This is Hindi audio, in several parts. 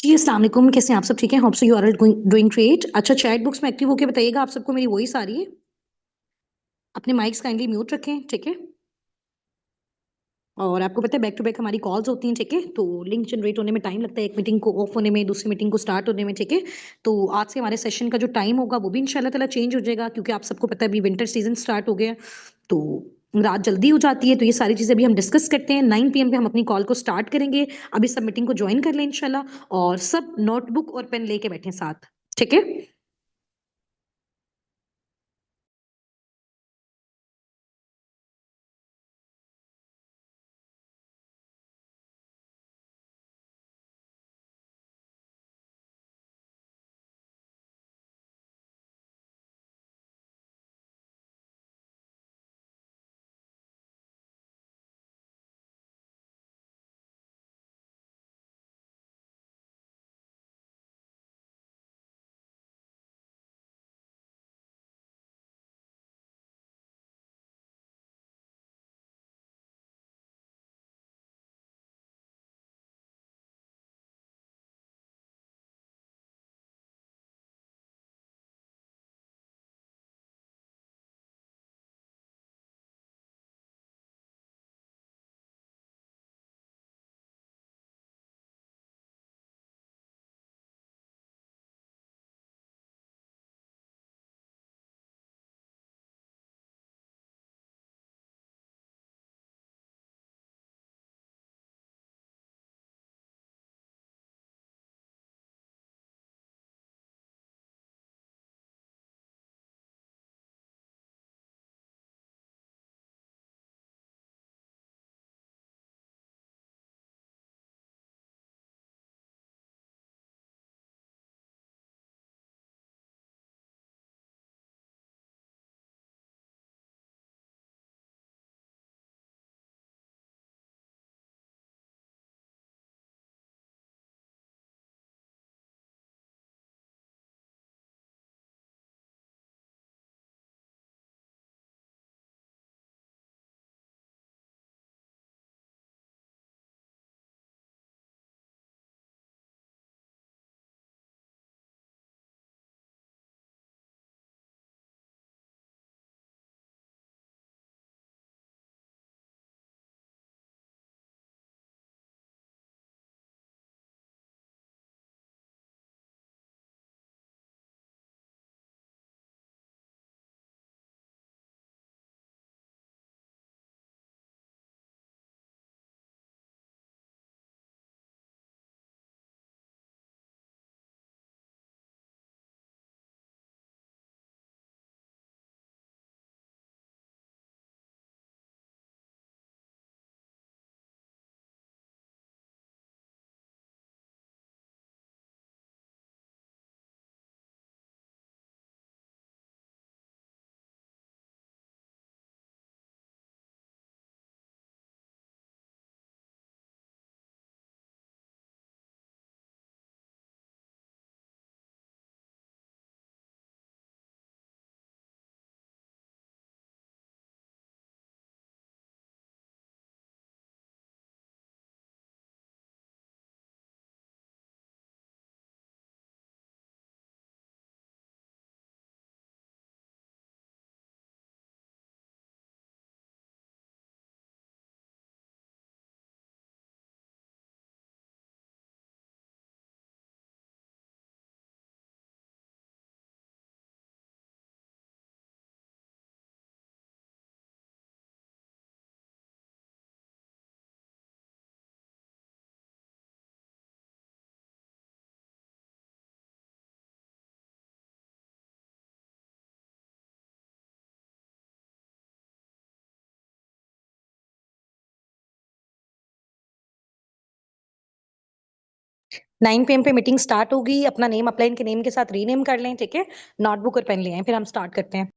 जी, अस्सलाम वालेकुम, कैसे हैं आप सब? ठीक हैं? Hope so you are all doing great. अच्छा, चैट बॉक्स में एक्टिव होके बताइएगा आप सबको मेरी वॉइस आ रही है? अपने माइक्स काइंडली म्यूट रखें, ठीक है? और आपको पता है बैक टू बैक हमारी कॉल्स होती हैं, ठीक है? तो लिंक जनरेट होने में टाइम लगता है, एक मीटिंग को ऑफ होने में, दूसरी मीटिंग को स्टार्ट होने में, ठीक है? तो आज से हमारे सेशन का जो टाइम होगा वो भी इंशाल्लाह ताला चेंज हो जाएगा क्योंकि आप सबको पता है अभी विंटर सीजन स्टार्ट हो गया है, तो रात जल्दी हो जाती है, तो ये सारी चीज़ें अभी हम डिस्कस करते हैं। 9 पीएम पे हम अपनी कॉल को स्टार्ट करेंगे। अभी सब मीटिंग को जॉइन कर लें इंशाल्लाह और सब नोटबुक और पेन लेके बैठें साथ, ठीक है? 9 पीएम पे मीटिंग स्टार्ट होगी। अपना नेम अपलाइन के नेम के साथ रीनेम कर लें, ठीक है? नोटबुक और पेन ले आएँ, फिर हम स्टार्ट करते हैं।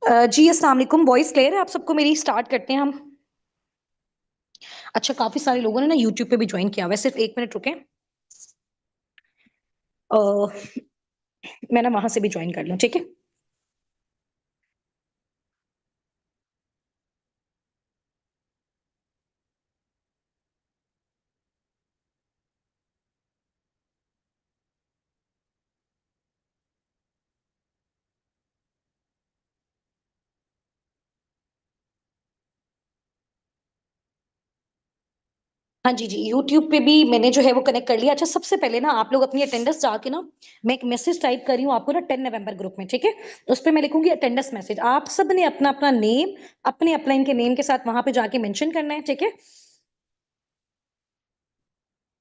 जी अस्सलाम वालेकुम, वॉइस क्लियर है आप सबको मेरी? स्टार्ट करते हैं हम। अच्छा, काफी सारे लोगों ने ना यूट्यूब पे भी ज्वाइन किया हुआ है, सिर्फ 1 मिनट रुकें। अ, मैं ना वहां से भी ज्वाइन कर लूं, ठीक है? हाँ जी, जी, यूट्यूब पे भी मैंने जो है वो कनेक्ट कर लिया। अच्छा, सबसे पहले ना आप लोग अपनी अटेंडेंस जाके ना, मैं एक मैसेज टाइप कर रही हूँ आपको ना 10 नवंबर ग्रुप में, ठीक है? उस पे मैं लिखूंगी अटेंडेंस मैसेज। आप सब ने अपना अपना नेम अपने अपलाइन के नेम के साथ वहां पे जाके मेंशन करना है, ठीक है?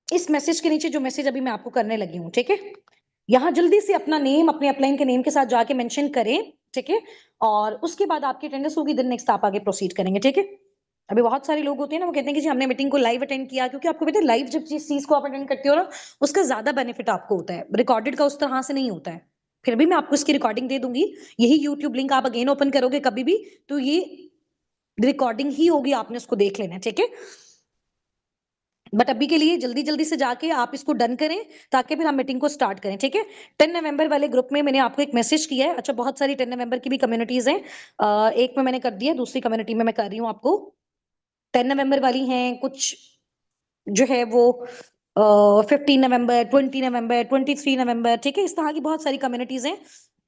इस मैसेज के नीचे जो मैसेज अभी मैं आपको करने लगी हूँ, ठीक है? यहाँ जल्दी से अपना नेम अपने अपलाइन के नेम के साथ जाके मेंशन करें, ठीक है? और उसके बाद आपकी अटेंडेंस होगी, देन नेक्स्ट आप आगे प्रोसीड करेंगे, ठीक है? अभी बहुत सारे लोग होते हैं ना, वो कहते हैं कि जी हमने मीटिंग को लाइव अटेंड किया, क्योंकि आपको पता है लाइव जब जिस चीज को आप अटेंड करते हो ना, उसका ज्यादा बेनिफिट आपको होता है, रिकॉर्डेड का उस तरह से नहीं होता है। फिर भी मैं आपको इसकी रिकॉर्डिंग दे दूंगी। यही यूट्यूब लिंक आप अगेन ओपन करोगे कभी भी, तो ये रिकॉर्डिंग ही होगी, आपने उसको देख लेना है, ठीक है? बट अभी के लिए जल्दी जल्दी से जाके आप इसको डन करें, ताकि फिर हम मीटिंग को स्टार्ट करें, ठीक है? 10 नवंबर वाले ग्रुप में मैंने आपको एक मैसेज किया है। अच्छा, बहुत सारी 10 नवंबर की भी कम्युनिटीज हैं। एक में मैंने कर दिया, दूसरी कम्युनिटी में मैं कर रही हूँ आपको। 10 नवंबर वाली हैं कुछ, जो है वो 15 नवंबर, 20 नवंबर, 23 नवंबर, ठीक है? इस तरह की बहुत सारी कम्युनिटीज हैं।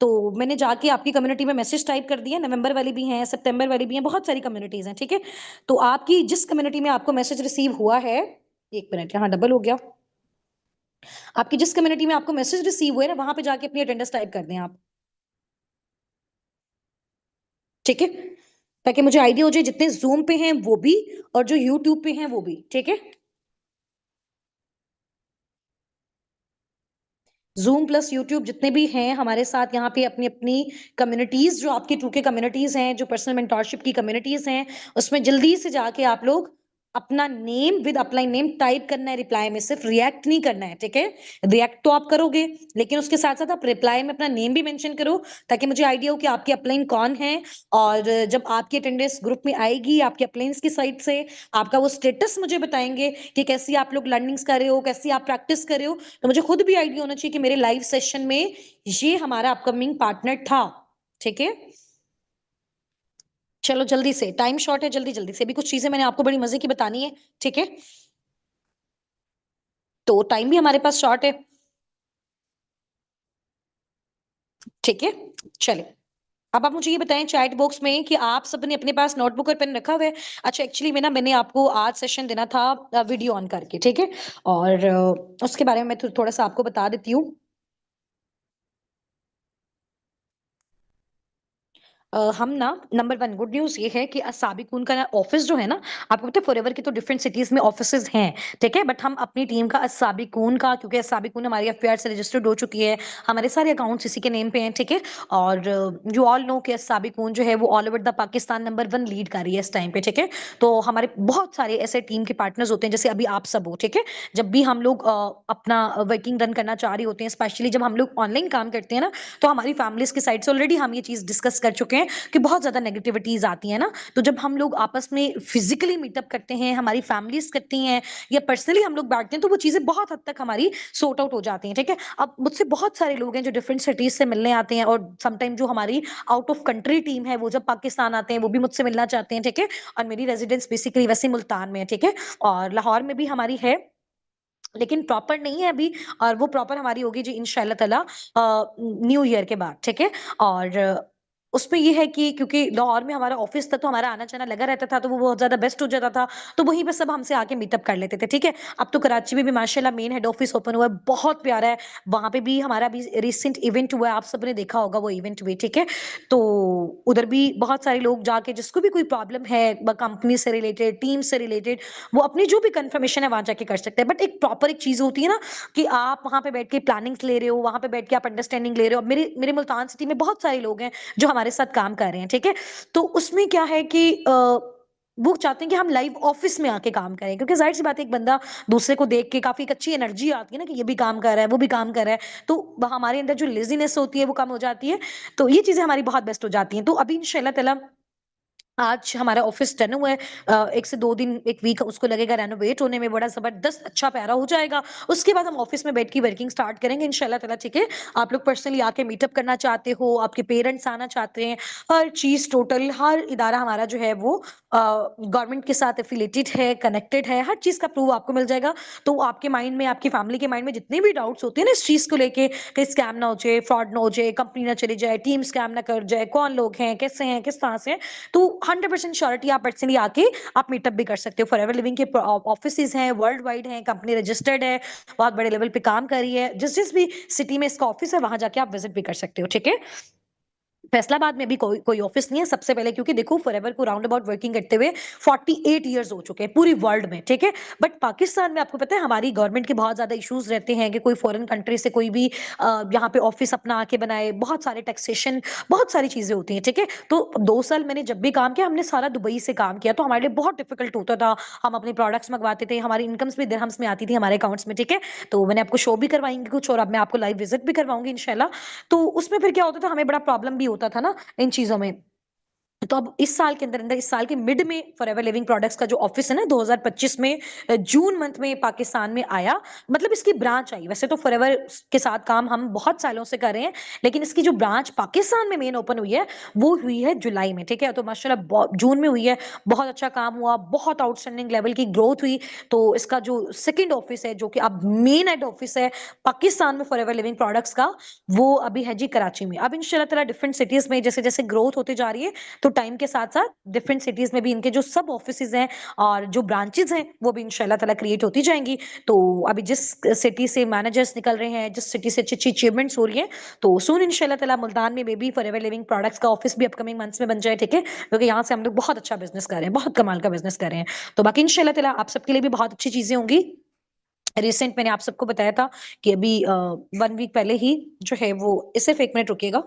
तो मैंने जाके आपकी कम्युनिटी में मैसेज टाइप कर दिया। नवंबर वाली भी हैं, सितंबर वाली भी हैं, बहुत सारी कम्युनिटीज हैं, ठीक है? तो आपकी जिस कम्युनिटी में आपको मैसेज रिसीव हुआ है, 1 मिनट, यहाँ डबल हो गया। आपकी जिस कम्युनिटी में आपको मैसेज रिसीव हुए ना, वहां पे जाके अपनी अटेंडेंस टाइप कर दें आप, ठीक है? ताकि मुझे आइडिया हो जाए जितने जूम पे हैं वो भी, और जो यूट्यूब पे हैं वो भी, ठीक है? जूम प्लस यूट्यूब जितने भी हैं हमारे साथ यहाँ पे, अपनी अपनी कम्युनिटीज, जो आपकी टू के कम्युनिटीज हैं, जो पर्सनल मेंटोरशिप की कम्युनिटीज हैं, उसमें जल्दी से जाके आप लोग अपना name with upline name type करना है रिप्लाई में, सिर्फ रिएक्ट नहीं करना है, ठीक है? रिएक्ट तो आप करोगे, लेकिन उसके साथ साथ आप रिप्लाई में अपना नेम भी मेंशन करो, ताकि मुझे आइडिया हो कि आपकी अपलाइन कौन है। और जब आपकी अटेंडेंस ग्रुप में आएगी आपके अपलाइंस की साइड से, आपका वो स्टेटस मुझे बताएंगे कि कैसी आप लोग लर्निंग्स कर रहे हो, कैसी आप प्रैक्टिस कर रहे हो। तो मुझे खुद भी आइडिया होना चाहिए कि मेरे लाइव सेशन में ये हमारा अपकमिंग पार्टनर था, ठीक है? चलो जल्दी से, टाइम शॉर्ट है, जल्दी जल्दी से, अभी कुछ चीजें मैंने आपको बड़ी मजे की बतानी है, ठीक है? तो टाइम भी हमारे पास शॉर्ट है, ठीक है? चले, अब आप मुझे ये बताएं चैट बॉक्स में कि आप सबने अपने पास नोटबुक और पेन रखा हुआ है? अच्छा, एक्चुअली में ना मैंने आपको आज सेशन देना था वीडियो ऑन करके, ठीक है? और उसके बारे में मैं थोड़ा सा आपको बता देती हूँ। हम ना, नंबर वन गुड न्यूज ये है कि साबिकून का ऑफिस जो है ना, आपको पता है फॉरएवर के तो डिफरेंट सिटीज में ऑफिसेज हैं, ठीक है? बट हम अपनी टीम का साबिकून का, क्योंकि साबिकून हमारी एफआईआर से रजिस्टर्ड हो चुकी है, हमारे सारे अकाउंट्स इसी के नेम पे हैं, ठीक है? और यू ऑल नो कि साबिकून जो है वो all over the Pakistan number one lead कर रही है इस टाइम पे, ठीक है? तो हमारे बहुत सारे ऐसे टीम के पार्टनर्स होते हैं, जैसे अभी आप सब हो, ठीक है? जब भी हम लोग अपना वर्किंग रन करना चाह रहे होते हैं, स्पेशली जब हम लोग ऑनलाइन काम करते हैं ना, तो हमारी फैमिलीज की साइड से ऑलरेडी हम ये चीज डिस्कस कर चुके हैं कि बहुत ज्यादा नेगेटिविटीज आती है ना। तो जब हम लोग आपस में फिजिकली मीटअप करते हैं, हमारी फैमिलीज करती हैं, या पर्सनली हम लोग बैठते हैं, तो वो चीजें बहुत हद तक हमारी सॉर्ट आउट हो जाती हैं, ठीक है? अब मुझसे बहुत सारे लोग हैं जो डिफरेंट सिटीज से मिलने आते हैं, और समटाइम जो हमारी आउट ऑफ कंट्री टीम है, वो जब पाकिस्तान आते हैं वो भी मुझसे मिलना चाहते हैं, ठीक है? और मेरी रेजिडेंस बेसिकली वैसे मुल्तान में है, ठीक है? और लाहौर में भी हमारी है, लेकिन प्रॉपर नहीं है अभी। और वो प्रॉपर हमारी होगी जी इंशाल्लाह ताला न्यू ईयर के बाद, ठीक है? और उसमें ये है कि क्योंकि लाहौर में हमारा ऑफिस था, तो हमारा आना जाना लगा रहता था, तो वो बहुत ज्यादा बेस्ट हो जाता था। तो वहीं पे सब हमसे आके मीटअप कर लेते थे, ठीक है? अब तो कराची में भी माशाल्लाह मेन हेड ऑफिस ओपन हुआ है, बहुत प्यारा है। वहां पे भी हमारा भी रिसेंट इवेंट हुआ है, आप सबने देखा होगा वो इवेंट हुई, ठीक है? तो उधर भी बहुत सारे लोग जाके, जिसको भी कोई प्रॉब्लम है कंपनी से रिलेटेड, टीम से रिलेटेड, वो अपनी जो भी कंफर्मेशन है वहां जाके कर सकते हैं। बट एक प्रॉपर एक चीज होती है ना, कि आप वहां पे बैठ के प्लानिंग ले रहे हो, वहां पे बैठ के आप अंडरस्टैंडिंग ले रहे हो। अब मेरे मेरे मुल्तान सिटी में बहुत सारे लोग हैं जो हमारे साथ काम कर रहे हैं, ठीक है? तो उसमें क्या है कि वो चाहते हैं कि हम लाइव ऑफिस में आके काम करें, क्योंकि जाहिर सी बात है एक बंदा दूसरे को देख के काफी एक अच्छी एनर्जी आती है ना कि ये भी काम कर रहा है वो भी काम कर रहा है, तो हमारे अंदर जो लेजीनेस होती है वो कम हो जाती है। तो ये चीजें हमारी बहुत बेस्ट हो जाती हैं। तो अभी इंशाल्लाह ताला आज हमारा ऑफिस डन हुआ है। 1 से 2 दिन 1 वीक उसको लगेगा रेनोवेट होने में, बड़ा ज़बरदस्त अच्छा प्यारा हो जाएगा। उसके बाद हम ऑफिस में बैठ के वर्किंग स्टार्ट करेंगे इंशाल्लाह ताला, ठीक है? आप लोग पर्सनली आके मीटअप करना चाहते हो, आपके पेरेंट्स आना चाहते हैं, हर चीज़ टोटल हर इदारा हमारा जो है वो गवर्नमेंट के साथ एफिलिएटेड है, कनेक्टेड है, हर चीज़ का प्रूफ आपको मिल जाएगा। तो आपके माइंड में, आपकी फैमिली के माइंड में जितने भी डाउट्स होते हैं ना इस चीज़ को लेके, कहीं स्कैम ना हो जाए, फ्रॉड ना हो जाए, कंपनी ना चली जाए, टीम स्कैम ना कर जाए, कौन लोग हैं, किस तरह से हैं, तो 100% श्योरिटी आप पर्सनली आके आप मीटअप भी कर सकते हो। फॉरएवर लिविंग के ऑफिसेज हैं, वर्ल्ड वाइड हैं, कंपनी रजिस्टर्ड है, बहुत बड़े लेवल पे काम कर रही है। जिस जिस भी सिटी में इसका ऑफिस है वहां जाके आप विजिट भी कर सकते हो, ठीक है? फैसलाबाद में भी कोई कोई ऑफिस नहीं है सबसे पहले, क्योंकि देखो फॉरएवर को राउंड अबाउट वर्किंग करते हुए 48 इयर्स हो चुके हैं पूरी वर्ल्ड में, ठीक है? बट पाकिस्तान में आपको पता है हमारी गवर्नमेंट के बहुत ज्यादा इश्यूज रहते हैं कि कोई फॉरेन कंट्री से कोई भी यहाँ पे ऑफिस अपना आके बनाए, बहुत सारे टैक्सेशन, बहुत सारी चीजें होती हैं, ठीक है? तो 2 साल मैंने जब भी काम किया हमने सारा दुबई से काम किया, तो हमारे लिए बहुत डिफिकल्ट होता था। हम अपने प्रोडक्ट्स मंगवाते थे, हमारी इनकम्स भी दिरहम्स में आती थी हमारे अकाउंट्स में, ठीक है? तो मैंने आपको शो भी करवाएंगे कुछ, और अब मैं आपको लाइव विजिट भी करवाऊंगी इंशाल्लाह। तो उसमें फिर क्या होता था, हमें बड़ा प्रॉब्लम भी होता था ना इन चीजों में। तो अब इस साल के अंदर अंदर इस साल के मिड में फॉरएवर लिविंग प्रोडक्ट्स का जो ऑफिस है ना 2025 में जून मंथ में पाकिस्तान में आया, मतलब इसकी ब्रांच आई। वैसे तो फॉरएवर के साथ काम हम बहुत सालों से कर रहे हैं, लेकिन इसकी जो ब्रांच पाकिस्तान में मेन ओपन हुई है वो हुई है जुलाई में, ठीक है? तो माशाल्लाह जून में हुई है, बहुत अच्छा काम हुआ, बहुत आउटस्टैंडिंग लेवल की ग्रोथ हुई। तो इसका जो सेकंड ऑफिस है जो कि अब मेन हेड ऑफिस है पाकिस्तान में फॉरएवर लिविंग प्रोडक्ट्स का, वो अभी है जी कराची में। अब इंशाल्लाह ताला डिफरेंट सिटीज में जैसे जैसे ग्रोथ होती जा रही है, तो टाइम के साथ-साथ डिफरेंट सिटीज़ में भी इनके जो सब ऑफिसेज़ हैं और जो ब्रांचेज़ हैं, वो भी इंशाल्लाह ताला क्रिएट होती जाएँगी। तो अभी जिस सिटी से मैनेजर्स निकल रहे हैं, जिस सिटी से अच्छी-अच्छी अचीवमेंट्स हो रही हैं, तो सून इंशाल्लाह ताला मुल्तान में मेबी फॉरएवर लिविंग प्रोडक्ट्स का ऑफिस भी अपकमिंग मंथ्स में बन जाए, ठीक है? क्योंकि यहाँ से हम लोग बहुत अच्छा बिज़नेस कर रहे हैं, बहुत कमाल का बिज़नेस कर रहे हैं। तो बाकी इंशाल्लाह ताला आप सबके लिए भी बहुत अच्छी चीज़ें होंगी। रिसेंट मैंने आप सबको बताया था कि अभी 1 वीक पहले ही जो है वो सिर्फ 1 मिनट रुकिएगा।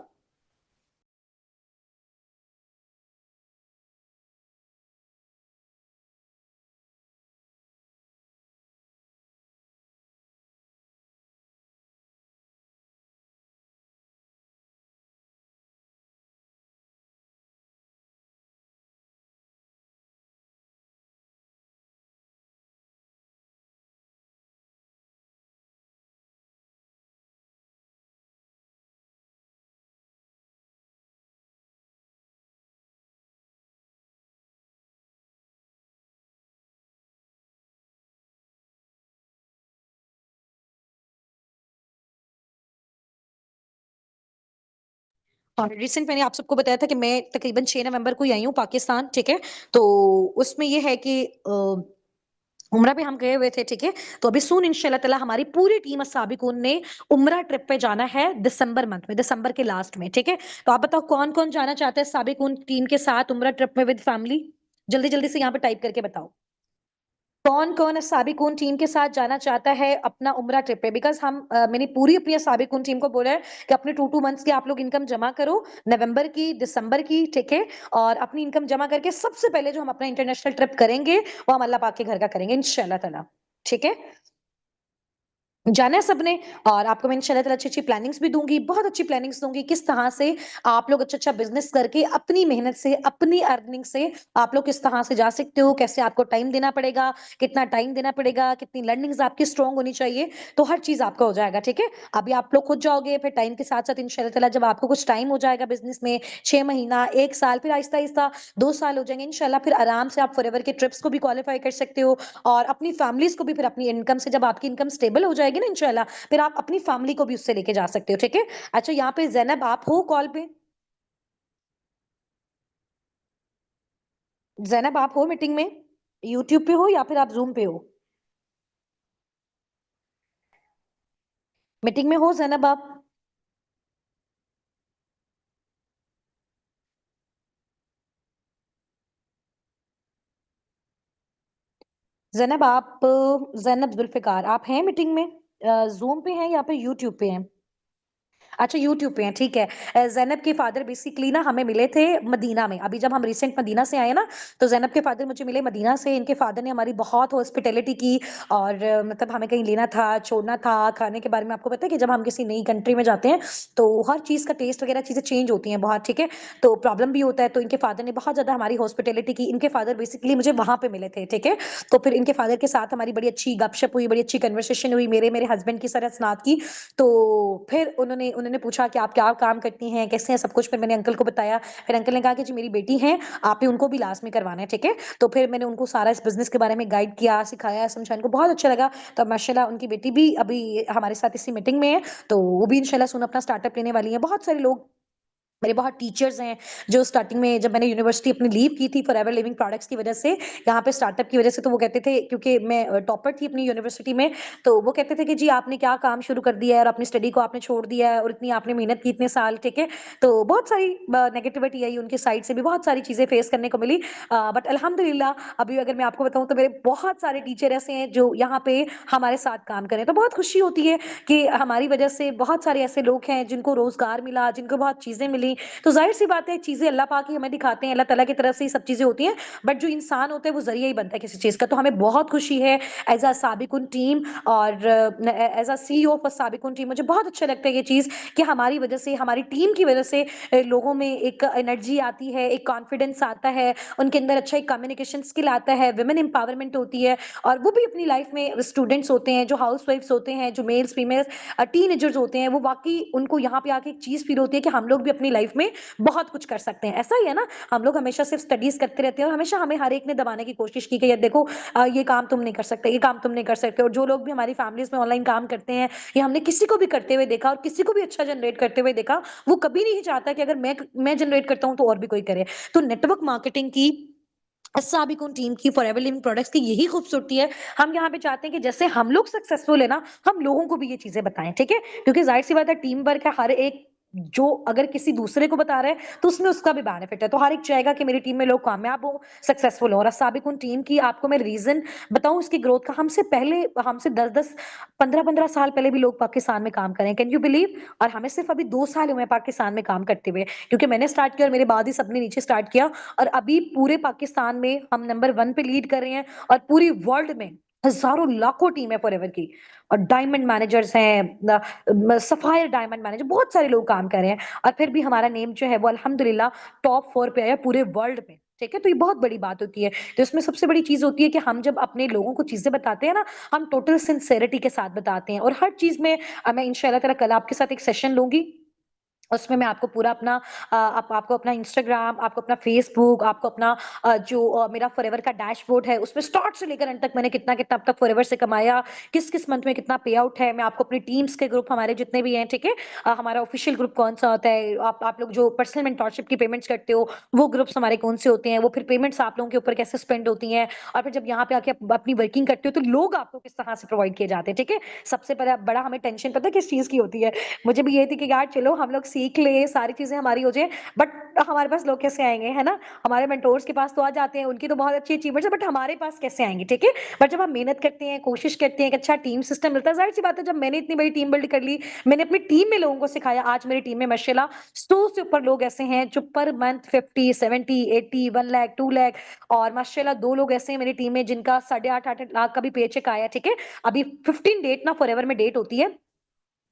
और रिसेंट मैंने आप सबको बताया था कि मैं तकरीबन 6 नवंबर को ही आई हूँ पाकिस्तान, ठीक है? तो उसमें ये है कि उम्रा पे हम गए हुए थे, ठीक है? तो अभी सून इंशाल्लाह ताला हमारी पूरी टीम अस्साबिकून ने उम्रा ट्रिप पे जाना है दिसंबर मंथ में, दिसंबर के लास्ट में, ठीक है? तो आप बताओ कौन-कौन जाना चाहता है साबिकून टीम के साथ उम्रा ट्रिप में विद फैमिली? जल्दी-जल्दी से यहाँ पे टाइप करके बताओ। कौन-कौन साबिकून टीम के साथ जाना चाहता है अपना उम्रा ट्रिप पे? बिकॉज़ मैंने पूरी अपनी साबिकून टीम को बोला है कि अपने 2-2 मंथ्स की आप लोग इनकम जमा करो, नवंबर की, दिसंबर की, ठीक है? और अपनी इनकम जमा करके सबसे पहले जो हम अपना इंटरनेशनल ट्रिप करेंगे, वो हम अल्लाह पाक के घर का करेंगे इंशाल्लाह ताला। ठीक है? जाना है सबने। और आपको मैं इंशाल्लाह ताला अच्छी-अच्छी प्लानिंग्स भी दूँगी, बहुत अच्छी प्लानिंग्स दूँगी, किस तरह से आप लोग अच्छा-अच्छा बिज़नेस करके अपनी मेहनत से, अपनी अर्निंग से आप लोग किस तरह से जा सकते हो, कैसे आपको टाइम देना पड़ेगा, कितना टाइम देना पड़ेगा, कितनी लर्निंग्स आपकी स्ट्रॉन्ग होनी चाहिए, तो हर चीज़ आपका हो जाएगा, ठीक है? अभी आप लोग खुद जाओगे, फिर टाइम के साथ-साथ इंशाल्लाह ताला जब आपको कुछ टाइम हो जाएगा बिज़नेस में, 6 महीना, 1 साल, फिर आहिस्ता-आहिस्ता 2 साल हो जाएँगे इंशाल्लाह, फिर आराम से आप फॉरएवर के ट्रिप्स को भी क्वालीफाई कर सकते हो और अपनी फैमिलीज़ को भी फिर अपनी इनकम से, जब आपकी इनकम स्टेबल हो जाएगी ना इंशाल्लाह, फिर आप अपनी फैमिली को भी उससे लेके जा सकते हो, ठीक है? अच्छा, यहाँ पे ज़ैनब आप हो कॉल पे? ज़ैनब आप हो मीटिंग में? यूट्यूब पे हो या फिर आप ज़ूम पे हो? मीटिंग में हो ज़ैनब आप? ज़ैनब आप ज़ैनब ज़ुल्फ़िकार आप हैं मीटिंग में? ज़ूम पे हैं या फिर यूट्यूब पे हैं? अच्छा यूट्यूब पे हैं, ठीक है। ज़ैनब के फादर बेसिकली ना हमें मिले थे मदीना में। अभी जब हम रिसेंट मदीना से आए ना, तो ज़ैनब के फादर मुझे मिले मदीना से। इनके फादर ने हमारी बहुत हॉस्पिटैलिटी की और मतलब हमें कहीं लेना था, छोड़ना था, खाने के बारे में आपको पता है कि जब हम किसी नई कंट्री में जाते हैं, तो हर चीज़ का टेस्ट वगैरह चीज़ें चेंज होती हैं बहुत, ठीक है? तो प्रॉब्लम भी होता है, तो इनके फादर ने बहुत ज़्यादा हमारी हॉस्पिटैलिटी की। इनके फादर बेसिकली मुझे वहाँ पे मिले थे, ठीक है? तो फिर इनके फादर के साथ हमारी बड़ी अच्छी गपशप हुई, बड़ी अच्छी कन्वर्सेशन हुई, मेरे हस्बैंड की सरसनात की। तो फिर उन्होंने उन्होंने पूछा कि आप क्या काम करती हैं, कैसे हैं, सब कुछ फिर मैंने अंकल को बताया। फिर अंकल ने कहा कि जी मेरी बेटी है, आपने उनको भी लास्ट में करवाना है, ठीक है? तो फिर मैंने उनको सारा इस बिज़नेस के बारे में गाइड किया, सिखाया, समझाया, उनको बहुत अच्छा लगा। तो माशाल्लाह उनकी बेटी भी अभी हमारे साथ इसी मीटिंग में है, तो वो भी इंशाल्लाह सून अपना स्टार्टअप लेने वाली है। बहुत सारे लोग मेरे बहुत टीचर्स हैं, जो स्टार्टिंग में जब मैंने यूनिवर्सिटी अपनी लीव की थी फॉरएवर लिविंग प्रोडक्ट्स की वजह से, यहाँ पे स्टार्टअप की वजह से, तो वो कहते थे क्योंकि मैं टॉपर थी अपनी यूनिवर्सिटी में, तो वो कहते थे कि जी आपने क्या काम शुरू कर दिया है और अपनी स्टडी को आपने छोड़ दिया है और इतनी आपने मेहनत की इतने साल, ठीक है? तो बहुत सारी नेगेटिविटी आई उनकी साइड से भी, बहुत सारी चीज़ें फेस करने को मिली। बट अल्हम्दुलिल्लाह अभी अगर मैं आपको बताऊँ तो मेरे बहुत सारे टीचर ऐसे हैं जो यहाँ पे हमारे साथ काम कर रहे हैं। तो बहुत खुशी होती है कि हमारी वजह से बहुत सारे ऐसे लोग हैं जिनको रोज़गार मिला, जिनको बहुत चीज़ें मिली। तो ज़ाहिर-सी बात है चीज़ें अल्लाह पाक ही हमें दिखाते हैं, अल्लाह ताला की तरफ से ही सब चीज़ें होती हैं, बट जो इंसान होता है वो ज़रिया ही बनता है किसी चीज़ का। तो हमें बहुत खुशी है एज़ अ साबिकुन टीम और as a CEO of Sabikun team मुझे बहुत अच्छा लगता है ये चीज़ कि हमारी वजह से, हमारी टीम की वजह से लोगों में एक एनर्जी आती है, एक कॉन्फिडेंस आता है, उनके अंदर अच्छा एक कम्युनिकेशन स्किल आता है, वुमेन एम्पावरमेंट होती है और वो भी अपनी लाइफ में स्टूडेंट्स होते हैं, जो हाउसवाइफ्स होते हैं, जो मेल्स, फीमेल्स टीनेजर्स होते हैं, वो वाक़ई उनको यहाँ पे आके एक चीज़ फ़ील होती है कि हम लोग भी अपनी लाइफ में बहुत कुछ कर सकते हैं। ऐसा ही है ना, हम लोग हमेशा सिर्फ़ स्टडीज़ करते रहते हैं और हमेशा हमें हर एक ने दबाने की कोशिश की कि यार देखो ये काम तुम नहीं कर सकते, ये काम तुम नहीं कर सकते और जो लोग भी हमारी फैमिलीज़ में ऑनलाइन काम करते हैं या हमने किसी को भी करते हुए देखा और किसी को भी अच्छा जनरेट करते हुए देखा, वो कभी नहीं चाहता कि अगर मैं जनरेट करता हूँ तो और भी कोई करे। तो नेटवर्क मार्केटिंग की साबिकुन टीम की, फॉरएवर लिविंग प्रोडक्ट्स की यही खूबसूरती है। हम यहाँ पे चाहते हैं कि जैसे हम लोग सक्सेसफुल है ना, हम लोगों को भी ये चीज़ें बताएँ, ठीक है? क्योंकि ज़ाहिर-सी बात है टीम वर्क है, हर एक जो अगर किसी दूसरे को बता रहा है, तो उसमें उसका भी बेनिफिट है। तो हर एक चाहेगा कि मेरी टीम में लोग कामयाब हों, सक्सेसफुल हों और साबिकुन टीम की आपको मैं रीज़न बताऊँ उसकी ग्रोथ का, हमसे पहले हमसे 10-10, 15-15 साल पहले भी लोग पाकिस्तान में काम कर रहे हैं। Can you believe? और हमें सिर्फ़ अभी 2 साल हुए हैं पाकिस्तान में काम करते हुए, क्योंकि मैंने स्टार्ट किया और मेरे बाद ही सबने नीचे स्टार्ट किया और अभी पूरे पाकिस्तान में हम नंबर 1 पे लीड कर रहे हैं और पूरी वर्ल्ड में हज़ारों लाखों टीम है फॉरएवर की और डायमंड मैनेजर्स हैं, सफायर डायमंड मैनेजर बहुत सारे लोग काम कर रहे हैं और फिर भी हमारा नेम जो है वो अल्हम्दुलिल्लाह टॉप 4 पे आया पूरे वर्ल्ड में। ठीक है? तो ये बहुत बड़ी बात होती है। तो इसमें सबसे बड़ी चीज़ होती है कि हम जब अपने लोगों को चीज़ें बताते हैं ना, हम टोटल सिंसेरिटी के साथ बताते हैं और हर चीज़ में मैं इंशाअल्लाह ताला कल आपके साथ एक सेशन लूँगी उसमें मैं आपको पूरा अपना आपको अपना इंस्टाग्राम, आपको अपना फ़ेसबुक, आपको अपना जो मेरा फ़ॉरएवर का डैशबोर्ड है, उसमें स्टार्ट से लेकर एंड तक मैंने कितना-कितना अब तक फ़ॉरएवर से कमाया, किस-किस मंथ में कितना पे आउट है, मैं आपको अपनी टीम्स के ग्रुप हमारे जितने भी हैं, ठीक है? हमारा ऑफ़िशियल ग्रुप कौन-सा होता है, आप लोग जो पर्सनल मेंटरशिप की पेमेंट्स करते हो, वो ग्रुप्स हमारे कौन से होते हैं, वो फिर पेमेंट्स आप लोगों के ऊपर कैसे स्पेंड होती हैं और फिर जब यहाँ पे आके आप अपनी वर्किंग करते हो, तो लोग आपको किस तरह से प्रोवाइड किए जाते हैं, ठीक है? सबसे बड़ा बड़ा हमें टेंशन पता है किस चीज़ की होती है? मुझे भी ये थी कि यार चलो हम लोग सीख लें, सारी चीज़ें हमारी हो जाए, बट हमारे पास लोग कैसे आएँगे, है ना? हमारे मेंटोर्स के पास तो आ जाते हैं, उनकी तो बहुत अच्छी अचीवमेंट्स है, बट हमारे पास कैसे आएँगे, ठीक है? बट जब हम मेहनत करते हैं, कोशिश करते हैं, एक अच्छा टीम सिस्टम मिलता है, ज़ाहिर-सी बात है जब मैंने इतनी बड़ी टीम बिल्ड कर ली, मैंने अपनी टीम में लोगों को सिखाया, आज मेरी टीम में माशाल्लाह 100 से ऊपर लोग ऐसे हैं जो पर मंथ 50, 70, 80, 1 लाख, 2 लाख और माशाल्लाह 2 लोग ऐसे हैं मेरी टीम में जिनका साढ़े 8-8 लाख का भी पेचेक आया, ठीक है? अभी 15 डेट ना फॉरएवर में डेट होती है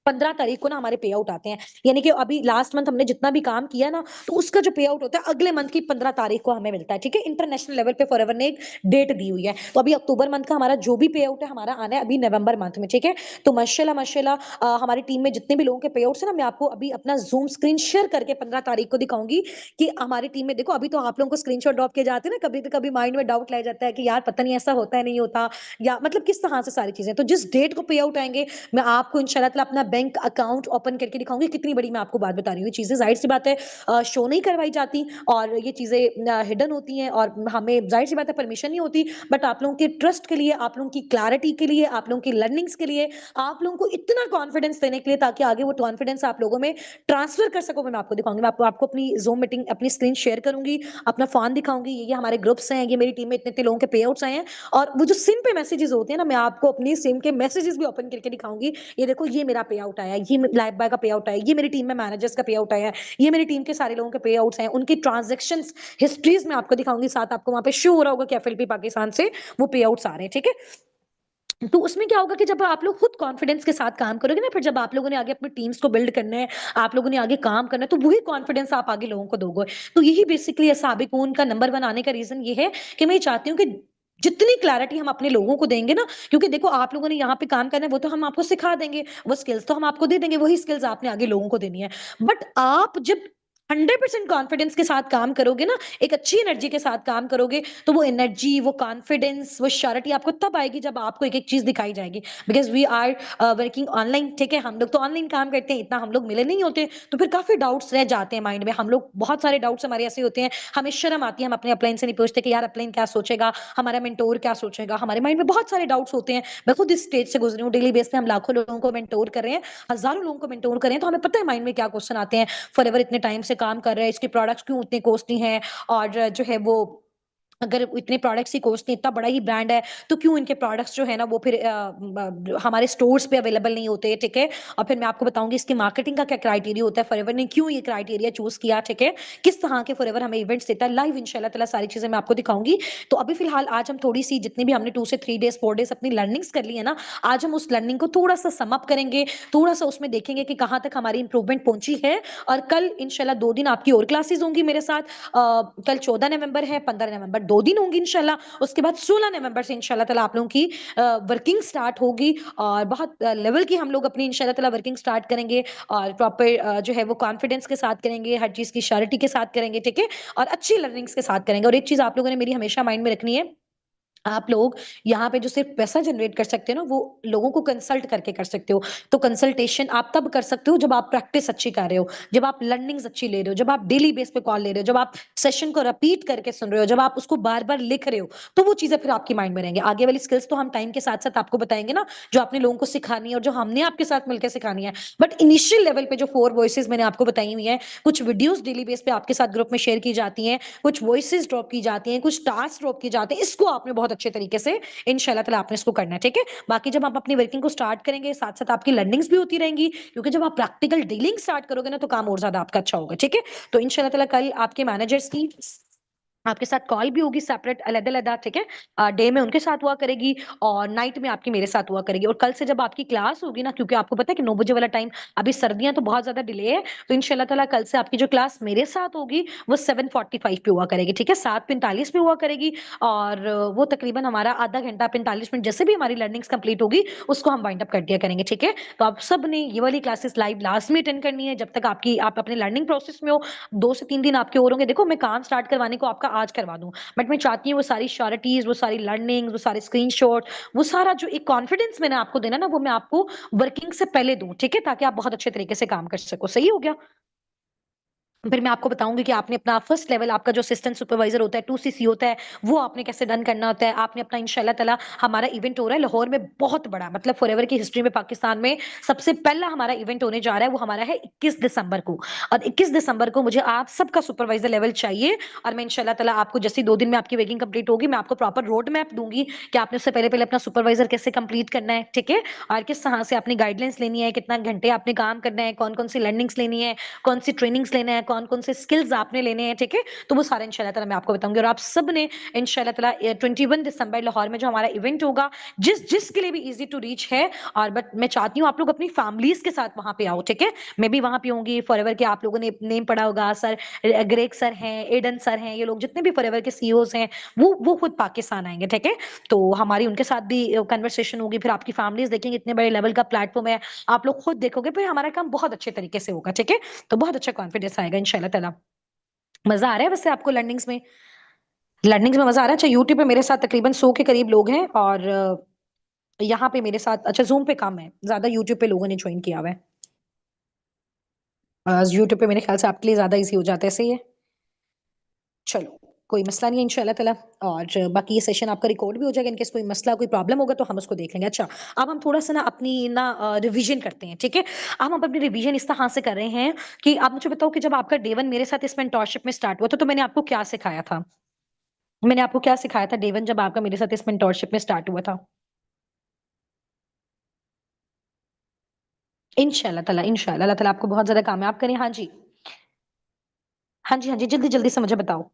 15 तारीख को ना हमारे पे आउट आते हैं। यानी कि अभी लास्ट मंथ हमने जितना भी काम किया ना, तो उसका जो पे आउट होता है अगले मंथ की 15 तारीख को हमें मिलता है, ठीक है? इंटरनेशनल लेवल पे फॉरएवर ने एक डेट दी हुई है। तो अभी अक्टूबर मंथ का हमारा जो भी पे आउट है, हमारा आना है अभी नवंबर मंथ में, ठीक है? तो माशाल्लाह माशाल्लाह हमारी टीम में जितने भी लोगों के पे आउट्स हैं ना, मैं आपको अभी अपना ज़ूम स्क्रीन शेयर करके 15 तारीख को दिखाऊँगी कि हमारी टीम में देखो अभी तो आप लोगों को स्क्रीनशॉट ड्रॉप किए जाते हैं ना, कभी तो कभी माइंड में डाउट रह जाता है कि यार पता नहीं ऐसा होता है, नहीं होता या मतलब किस तरह से सारी चीज़ें। तो जिस डेट को पे आउट आएँगे मैं आपको इंशाल्लाह ताला अपना बैंक अकाउंट ओपन करके दिखाऊँगी, कितनी बड़ी मैं आपको बात बता रही हूँ। ये चीज़ें ज़ाहिर-सी बात है शो नहीं करवाई जाती और ये चीज़ें हिडन होती हैं और हमें ज़ाहिर-सी बात है परमिशन नहीं होती, बट आप लोगों के ट्रस्ट के लिए, आप लोगों की क्लैरिटी के लिए, आप लोगों की लर्निंग्स के लिए, आप लोगों को इतना कॉन्फिडेंस देने के लिए ताकि आगे वो कॉन्फिडेंस आप लोगों में ट्रांसफर कर सको, मैं आपको दिखाऊँगी। मैं आपको आपको अपनी ज़ूम मीटिंग अपनी स्क्रीन शेयर करूँगी, अपना फ़ोन दिखाऊँगी, ये हमारे ग्रुप्स हैं, ये मेरी टीम में इतने-इतने लोगों के पे आउट्स आए हैं और वो जो सिम पे मैसेजेस होते हैं ना, मैं आपको अपनी सिम के मैसेजेस भी ओपन करके दिखाऊँगी। ये देखो ये मेरा पे आउट आया, ये लाइफ बॉय का पे आउट आया, ये मेरी टीम में मैनेजर्स का पे आउट आया है, ये मेरी टीम के सारे लोगों के पे आउट्स हैं, उनकी ट्रांजेक्शन हिस्ट्रीज में आपको दिखाऊंगी, साथ आपको वहां पे शो हो रहा होगा कि एफएलपी पाकिस्तान से वो पे आउट्स आ रहे हैं, ठीक है। तो उसमें क्या होगा कि जब आप लोग खुद कॉन्फिडेंस के साथ काम करोगे ना, फिर जब आप लोगों ने आगे अपनी टीम्स को बिल्ड करना है, आप लोगों ने आगे काम करना है, तो वही कॉन्फिडेंस आप आगे लोगों को दोगे। तो यही बेसिकली साबिकून का नंबर 1 आने का रीजन ये है कि मैं ये चाहती हूँ कि जितनी क्लैरिटी हम अपने लोगों को देंगे ना, क्योंकि देखो आप लोगों ने यहाँ पे काम करना है, वो तो हम आपको सिखा देंगे, वो स्किल्स तो हम आपको दे देंगे, वही स्किल्स आपने आगे लोगों को देनी है। बट आप जब 100% कॉन्फिडेंस के साथ काम करोगे ना, एक अच्छी एनर्जी के साथ काम करोगे, तो वो एनर्जी, वो कॉन्फिडेंस, वो श्योरिटी आपको तब आएगी जब आपको एक-एक चीज़ दिखाई जाएगी। Because we are working online, ठीक है? हम लोग तो ऑनलाइन काम करते हैं, इतना हम लोग मिले नहीं होते, तो फिर काफ़ी डाउट्स रह जाते हैं माइंड में। हम लोग बहुत सारे डाउट्स हमारे ऐसे होते हैं, हमें शर्म आती है, हम अपने अपलाइन से नहीं पूछते कि यार अपलाइन क्या सोचेगा, हमारा मेंटोर क्या सोचेगा? हमारे माइंड में बहुत सारे डाउट्स होते हैं। मैं खुद इस स्टेज से गुज़री हूँ, डेली बेस पे हम लाखों लोगों को मेंटोर कर रहे हैं, हज़ारों लोगों को मेंटोर कर रहे हैं, तो हमें पता है माइंड में क्या क्वेश्चन आते हैं। फॉरएवर इतने टाइम से काम कर रहे हैं, इसके प्रोडक्ट्स क्यों इतने कॉस्टली हैं, और जो है वो अगर इतने प्रोडक्ट्स ही कॉस्टली, इतना बड़ा ही ब्रांड है, तो क्यों इनके प्रोडक्ट्स जो है ना वो फिर हमारे स्टोर्स पे अवेलेबल नहीं होते, ठीक है। और फिर मैं आपको बताऊंगी इसकी मार्केटिंग का क्या क्राइटेरिया होता है, फॉरएवर ने क्यों ये क्राइटेरिया चूज किया, ठीक है, किस तरह के फॉरएवर हमें इवेंट्स देता है, लाइव इंशाल्लाह ताला सारी चीजें मैं आपको दिखाऊंगी। तो अभी फिलहाल आज हम थोड़ी सी जितनी भी हमने 2 से 3 डेज 4 डेज अपनी लर्निंग्स कर ली है ना, आज हम उस लर्निंग को थोड़ा सा सम अप करेंगे, थोड़ा सा उसमें देखेंगे कि कहाँ तक हमारी इंप्रूवमेंट पहुंची है। और कल इंशाल्लाह 2 दिन आपकी और क्लासेस होंगी मेरे साथ। कल 14 नवंबर है, 15 नवंबर 2 दिन होंगी इंशाल्लाह। उसके बाद 16 नवंबर से इंशाल्लाह ताला आप लोगों की वर्किंग स्टार्ट होगी, और बहुत लेवल की हम लोग अपनी इंशाल्लाह ताला वर्किंग स्टार्ट करेंगे, और प्रॉपर जो है वो कॉन्फिडेंस के साथ करेंगे, हर चीज की श्योरिटी के साथ करेंगे, ठीक है, और अच्छी लर्निंग्स के साथ करेंगे। और एक चीज आप लोगों ने मेरी हमेशा माइंड में रखनी है, आप लोग यहाँ पे जो सिर्फ पैसा जनरेट कर सकते हो ना, वो लोगों को कंसल्ट करके कर सकते हो। तो कंसल्टेशन आप तब कर सकते हो जब आप प्रैक्टिस अच्छी कर रहे हो, जब आप लर्निंग्स अच्छी ले रहे हो, जब आप डेली बेस पे कॉल ले रहे हो, जब आप सेशन को रिपीट करके सुन रहे हो, जब आप उसको बार बार लिख रहे हो, तो वो चीजें फिर आपकी माइंड में रहेंगे। आगे वाली स्किल्स तो हम टाइम के साथ साथ आपको बताएंगे ना, जो आपने लोगों को सिखानी है और जो हमने आपके साथ मिलकर सिखानी है। बट इनिशियल लेवल पे जो 4 वॉइसेस मैंने आपको बताई हुई है, कुछ वीडियोस डेली बेस पे आपके साथ ग्रुप में शेयर की जाती हैं, कुछ वॉइसेस ड्रॉप की जाती हैं, कुछ टास्क ड्रॉप की जाते हैं, इसको आपने बहुत अच्छे तरीके से इंशाल्लाह ताला आपने इसको करना है, ठीक है। बाकी जब आप अपनी वर्किंग को स्टार्ट करेंगे, साथ साथ आपकी लर्निंग्स भी होती रहेंगी, क्योंकि जब आप प्रैक्टिकल डीलिंग स्टार्ट करोगे ना, तो काम और ज्यादा आपका अच्छा होगा, ठीक है। तो इंशाल्लाह ताला कल आपके मैनेजर्स की आपके साथ कॉल भी होगी, सेपरेट अलग-अलग, ठीक है। डे में उनके साथ हुआ करेगी, और नाइट में आपकी मेरे साथ हुआ करेगी। और कल से जब आपकी क्लास होगी ना, क्योंकि आपको पता है कि 9 बजे वाला टाइम, अभी सर्दियां तो बहुत ज्यादा डिले है, तो इंशाल्लाह ताला कल से आपकी जो क्लास मेरे साथ होगी वो 7:45 पे हुआ करेगी, ठीक है, 7:45 पे हुआ करेगी। और वो तकरीबन हमारा आधा घंटा 45 मिनट, जैसे भी हमारी लर्निंग्स कंप्लीट होगी उसको हम वाइंड अप कर दिया करेंगे, ठीक है। तो आप सब ने ये वाली क्लासेस लाइव लास्ट में अटेंड करनी है, जब तक आपकी आप अपने लर्निंग प्रोसेस में हो। 2 से 3 दिन आपके और होंगे। देखो मैं काम स्टार्ट करवाने को आपका आज करवा दूं, बट मैं चाहती हूँ वो सारी श्योरिटीज, वो सारी लर्निंग्स, वो सारे स्क्रीनशॉट, वो सारा जो एक कॉन्फिडेंस मैंने आपको देना ना, वो मैं आपको वर्किंग से पहले दूं, ठीक है, ताकि आप बहुत अच्छे तरीके से काम कर सको। सही हो गया। फिर मैं आपको बताऊंगी कि आपने अपना फर्स्ट लेवल, आपका जो असिस्टेंट सुपरवाइजर होता है, 2CC होता है, वो आपने कैसे डन करना होता है। आपने अपना इंशाल्लाह ताला, हमारा इवेंट हो रहा है लाहौर में, बहुत बड़ा, मतलब फॉरएवर की हिस्ट्री में पाकिस्तान में सबसे पहला हमारा इवेंट होने जा रहा है। वो हमारा है 21 दिसंबर को, और 21 दिसंबर को मुझे आप सबका सुपरवाइजर लेवल चाहिए। और मैं इंशाल्लाह ताला आपको जैसे 2 दिन में आपकी वेगिंग कंप्लीट होगी, मैं आपको प्रॉपर रोड मैप दूंगी कि आपने उससे पहले पहले अपना सुपरवाइजर कैसे कंप्लीट करना है, ठीक है, और किस तरह से अपनी गाइडलाइंस लेनी है, कितना घंटे आपने काम करना है, कौन कौन सी लर्निंग्स लेनी है, कौन सी ट्रेनिंग्स लेना है, कौन कौन से स्किल्स आपने लेने हैं, ठीक है। तो वो सारा इंशाल्लाह ताला मैं आपको बताऊंगी। और आप सब ने इंशाल्लाह ताला 21 दिसंबर लाहौर में जो हमारा इवेंट होगा, जिस जिसके लिए भी इजी टू रीच है, और बट मैं चाहती हूँ आप लोग अपनी फैमिलीज के साथ वहां पे आओ, ठीक है। मैं भी वहां पे होंगी। फॉरएवर के आप लोगों ने नेम पढ़ा होगा, सर ग्रेग सर हैं, एडन सर हैं, ये लोग जितने भी फॉरएवर के सीईओज हैं, वो खुद पाकिस्तान आएंगे, ठीक है। तो हमारी उनके साथ भी कन्वर्सेशन होगी। फिर आपकी फैमिलीज देखेंगे, इतने बड़े लेवल का प्लेटफॉर्म है, आप लोग खुद देखोगे, फिर हमारा काम बहुत अच्छे तरीके से होगा, ठीक है। तो बहुत अच्छा कॉन्फिडेंस आएगा इंशाल्लाह ताला। मजा आ रहा है वैसे आपको लर्निंग्स में? लर्निंग्स में मजा आ रहा है? अच्छा, यूट्यूब पे मेरे साथ तकरीबन 100 के करीब लोग हैं, और यहाँ पे मेरे साथ, अच्छा जूम पे कम है, ज्यादा यूट्यूब पे लोगों ने ज्वाइन किया हुआ है। यूट्यूब पे मेरे ख्याल से आपके लिए ज्यादा इजी हो जाता है, सही है। चलो, कोई मसला नहीं है इंशाल्लाह ताला। और बाकी ये सेशन आपका रिकॉर्ड भी हो जाएगा, इनकेस कोई मसला कोई प्रॉब्लम होगा तो हम उसको देख लेंगे। अच्छा, अब हम थोड़ा सा ना अपनी ना रिवीजन करते हैं, ठीक है। अब हम अपनी रिवीजन इस तरह से कर रहे हैं कि आप मुझे बताओ कि जब आपका डे 1 मेरे साथ इस मेंटोरशिप में स्टार्ट हुआ था, तो मैंने आपको क्या सिखाया था? मैंने आपको क्या सिखाया था डे 1 जब आपका मेरे साथ इस मेंटोरशिप में स्टार्ट हुआ था? इंशाल्लाह अल्लाह ताला आपको बहुत ज्यादा कामयाब करें। हाँ जी, हाँ जी, हाँ जी, जल्दी जल्दी से मुझे बताओ।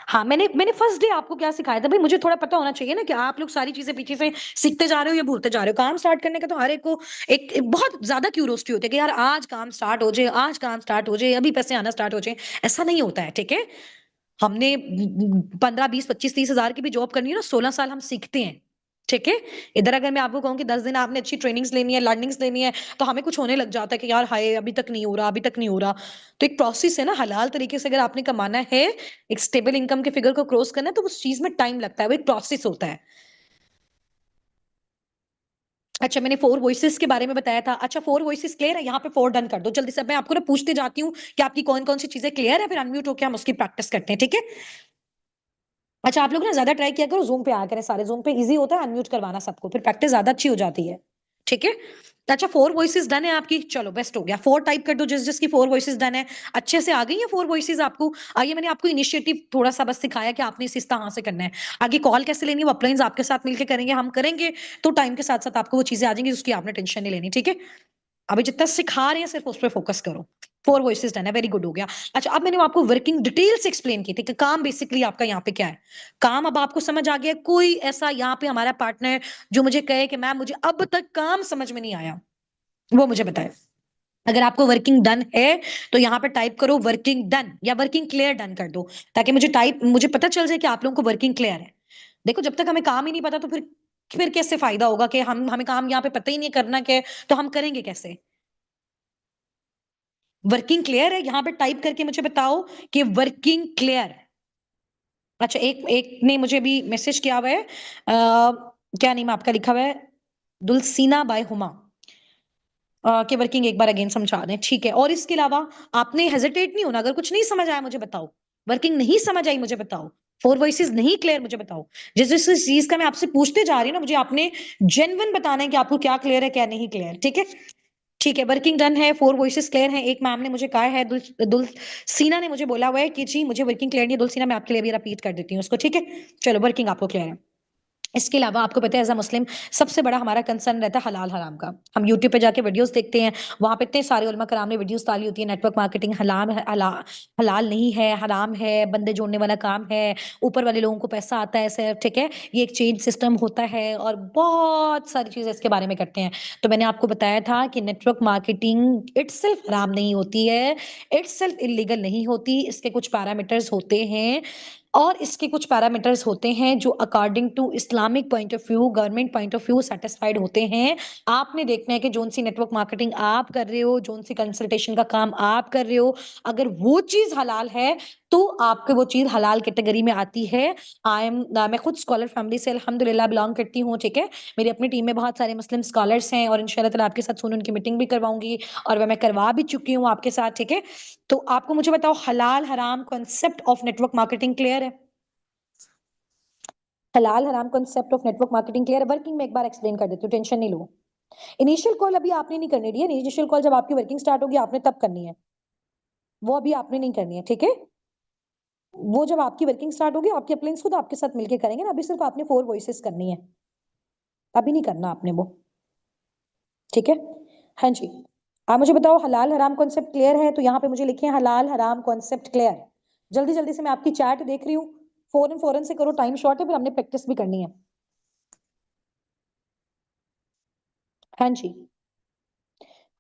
हाँ, मैंने मैंने फर्स्ट डे आपको क्या सिखाया था? भई मुझे थोड़ा पता होना चाहिए ना कि आप लोग सारी चीज़ें पीछे से सीखते जा रहे हो या भूलते जा रहे हो। काम स्टार्ट करने का तो हर एक को एक एक बहुत ज़्यादा क्यूरियोसिटी होती है कि यार आज काम स्टार्ट हो जाए, आज काम स्टार्ट हो जाए, अभी पैसे आना स्टार्ट हो जाएँ। ऐसा नहीं होता है, ठीक है? हमने 15, 20, 25, 30 हज़ार की भी जॉब करनी है ना, 16 साल हम सीखते हैं, ठीक है? इधर अगर मैं आपको कहूँ कि 10 दिन आपने अच्छी ट्रेनिंग्स लेनी है, लर्निंग्स लेनी है, तो हमें कुछ होने लग जाता है कि यार हाय! अभी तक नहीं हो रहा, अभी तक नहीं हो रहा। तो एक प्रोसेस है ना, हलाल तरीके से अगर आपने कमाना है, एक स्टेबल इनकम के फिगर को क्रॉस करना है, तो उस चीज़ में टाइम लगता है, वो एक प्रोसेस होता है। अच्छा, मैंने 4 वॉइसेस के बारे में बताया था। अच्छा, 4 वॉइसेस क्लियर है? यहाँ पे 4 डन कर दो जल्दी से। अब मैं आपको ना पूछते जाती हूँ कि आपकी कौन-कौन सी चीज़ें क्लियर है, फिर अनम्यूट होके हम उसकी प्रैक्टिस करते हैं, ठीक है? अच्छा, आप लोग ना ज़्यादा ट्राई किया करो, ज़ूम पे आया करें सारे, ज़ूम पे ईज़ी होता है अनम्यूट करवाना सबको, फिर प्रैक्टिस ज़्यादा अच्छी हो जाती है। ठीक है? अच्छा, 4 वॉइसेस डन है आपकी, चलो बेस्ट हो गया। 4 टाइप कर दो जिसकी 4 वॉइसेस डन है। अच्छे से आ गई हैं 4 वॉइसेस आपको? आइए, मैंने आपको इनिशिएटिव थोड़ा-सा बस सिखाया कि आपने इस तरह से करना है। आगे कॉल कैसे लेनी है वो अपलाइन्स आपके साथ मिलके करेंगे, हम करेंगे, तो टाइम के साथ-साथ आपको वो चीज़ें आ जाएँगी, उसकी आपने टेंशन नहीं लेनी, ठीक है? अभी जितना सिखा रहे हैं सिर्फ उस पे फोकस करो। 4 वॉइसेस डन है, वेरी गुड हो गया। अच्छा, अब मैंने आपको वर्किंग डिटेल से एक्सप्लेन की थी कि काम बेसिकली आपका यहाँ पे क्या है। काम अब आपको समझ आ गया है, कोई ऐसा यहाँ पे हमारा पार्टनर जो मुझे कहे कि मैम मुझे अब तक काम समझ में नहीं आया, वो मुझे बताए। अगर आपको वर्किंग डन है, तो यहाँ पे टाइप करो वर्किंग डन या वर्किंग क्लियर डन कर दो, ताकि मुझे पता चल जाए कि आप लोगों को वर्किंग क्लियर है। देखो, जब तक हमें काम ही नहीं पता तो फिर कैसे फ़ायदा होगा कि हमें काम यहाँ पे पता ही नहीं है करना क्या है, तो हम करेंगे कैसे? वर्किंग क्लियर है? यहाँ पे टाइप करके मुझे बताओ कि वर्किंग क्लियर। अच्छा, एक एक ने मुझे अभी मैसेज किया हुआ है क्या नेम आपका लिखा हुआ है? दुलसीना बाय हुमा कि वर्किंग एक बार अगेन समझा दें, ठीक है। और इसके अलावा आपने हेजिटेट नहीं होना, अगर कुछ नहीं समझ आया मुझे बताओ, वर्किंग नहीं समझ आई मुझे बताओ, 4 वॉइसेस नहीं क्लियर मुझे बताओ। जिस चीज़ का मैं आपसे पूछते जा रही हूँ ना, मुझे आपने जेन्युइन बताना है कि आपको क्या क्लियर है, क्या नहीं क्लियर, ठीक है? ठीक है, वर्किंग डन है, 4 वॉइसेस क्लियर हैं। एक मैम ने मुझे कहा है दुलसीना ने मुझे बोला हुआ है कि जी मुझे वर्किंग क्लियर नहीं है। दुलसीना, मैं आपके लिए अभी रिपीट कर देती हूँ उसको, ठीक है? चलो, वर्किंग आपको क्लियर है। इसके अलावा आपको पता है एज़ अ मुस्लिम सबसे बड़ा हमारा कंसर्न रहता है हलाल-हराम का। हम यूट्यूब पे जाके वीडियोज़ देखते हैं, वहाँ पे इतने सारे उलमा कराम ने वीडियोज़ डाली होती है, नेटवर्क मार्केटिंग हलाल नहीं है, हराम है, बंदे जोड़ने वाला काम है, ऊपर वाले लोगों को पैसा आता है सिर्फ़, ठीक है? ये एक चेन सिस्टम होता है और बहुत सारी चीज़ें इसके बारे में करते हैं। तो मैंने आपको बताया था कि नेटवर्क मार्केटिंग इटसेल्फ हराम नहीं होती है, इटसेल्फ इल्लीगल नहीं होती, इसके कुछ पैरामीटर्स होते हैं और इसके कुछ पैरामीटर्स होते हैं जो according to Islamic point of view, government point of view satisfied होते हैं। आपने देखना है कि जोन सी नेटवर्क मार्केटिंग आप कर रहे हो, जोन सी कंसल्टेशन का काम आप कर रहे हो, अगर वो चीज़ हलाल है, तो आपको वो चीज़ हलाल कैटेगरी में आती है। मैं खुद स्कॉलर फैमिली से अल्हम्दुलिल्लाह बिलॉन्ग करती हूँ, ठीक है? मेरी अपनी टीम में बहुत सारे मुस्लिम स्कॉलर्स हैं और इंशाअल्लाह ताला आपके साथ सोन उनकी मीटिंग भी करवाऊँगी और मैं करवा भी चुकी हूँ आपके साथ, ठीक है? तो आपको मुझे बताओ हलाल हराम concept of network marketing clear है? हलाल हराम concept of network marketing clear है? वर्किंग में एक बार एक्सप्लेन कर देती हूँ, टेंशन नहीं लो। इनिशियल कॉल अभी आपने नहीं करनी डियर, इनिशियल कॉल जब आपकी वर्किंग स्टार्ट होगी आपने तब करनी है। वो अभी आपने नहीं करनी है, ठीक है? वो जब आपकी वर्किंग स्टार्ट होगी आपके अपलाइंस खुद आपके साथ मिलके करेंगे ना, अभी सिर्फ आपने 4 वॉइसेस करनी है। अभी नहीं करना आपने वो, ठीक है? हाँ जी। आप मुझे बताओ हलाल हराम कॉन्सेप्ट क्लियर है? तो यहाँ पे मुझे लिखें हलाल हराम कॉन्सेप्ट क्लियर। जल्दी-जल्दी से मैं आपकी चैट देख रही हूँ। फ़ौरन-फ़ौरन से करो, टाइम शॉर्ट है फिर हमने प्रैक्टिस भी करनी है। हाँ जी।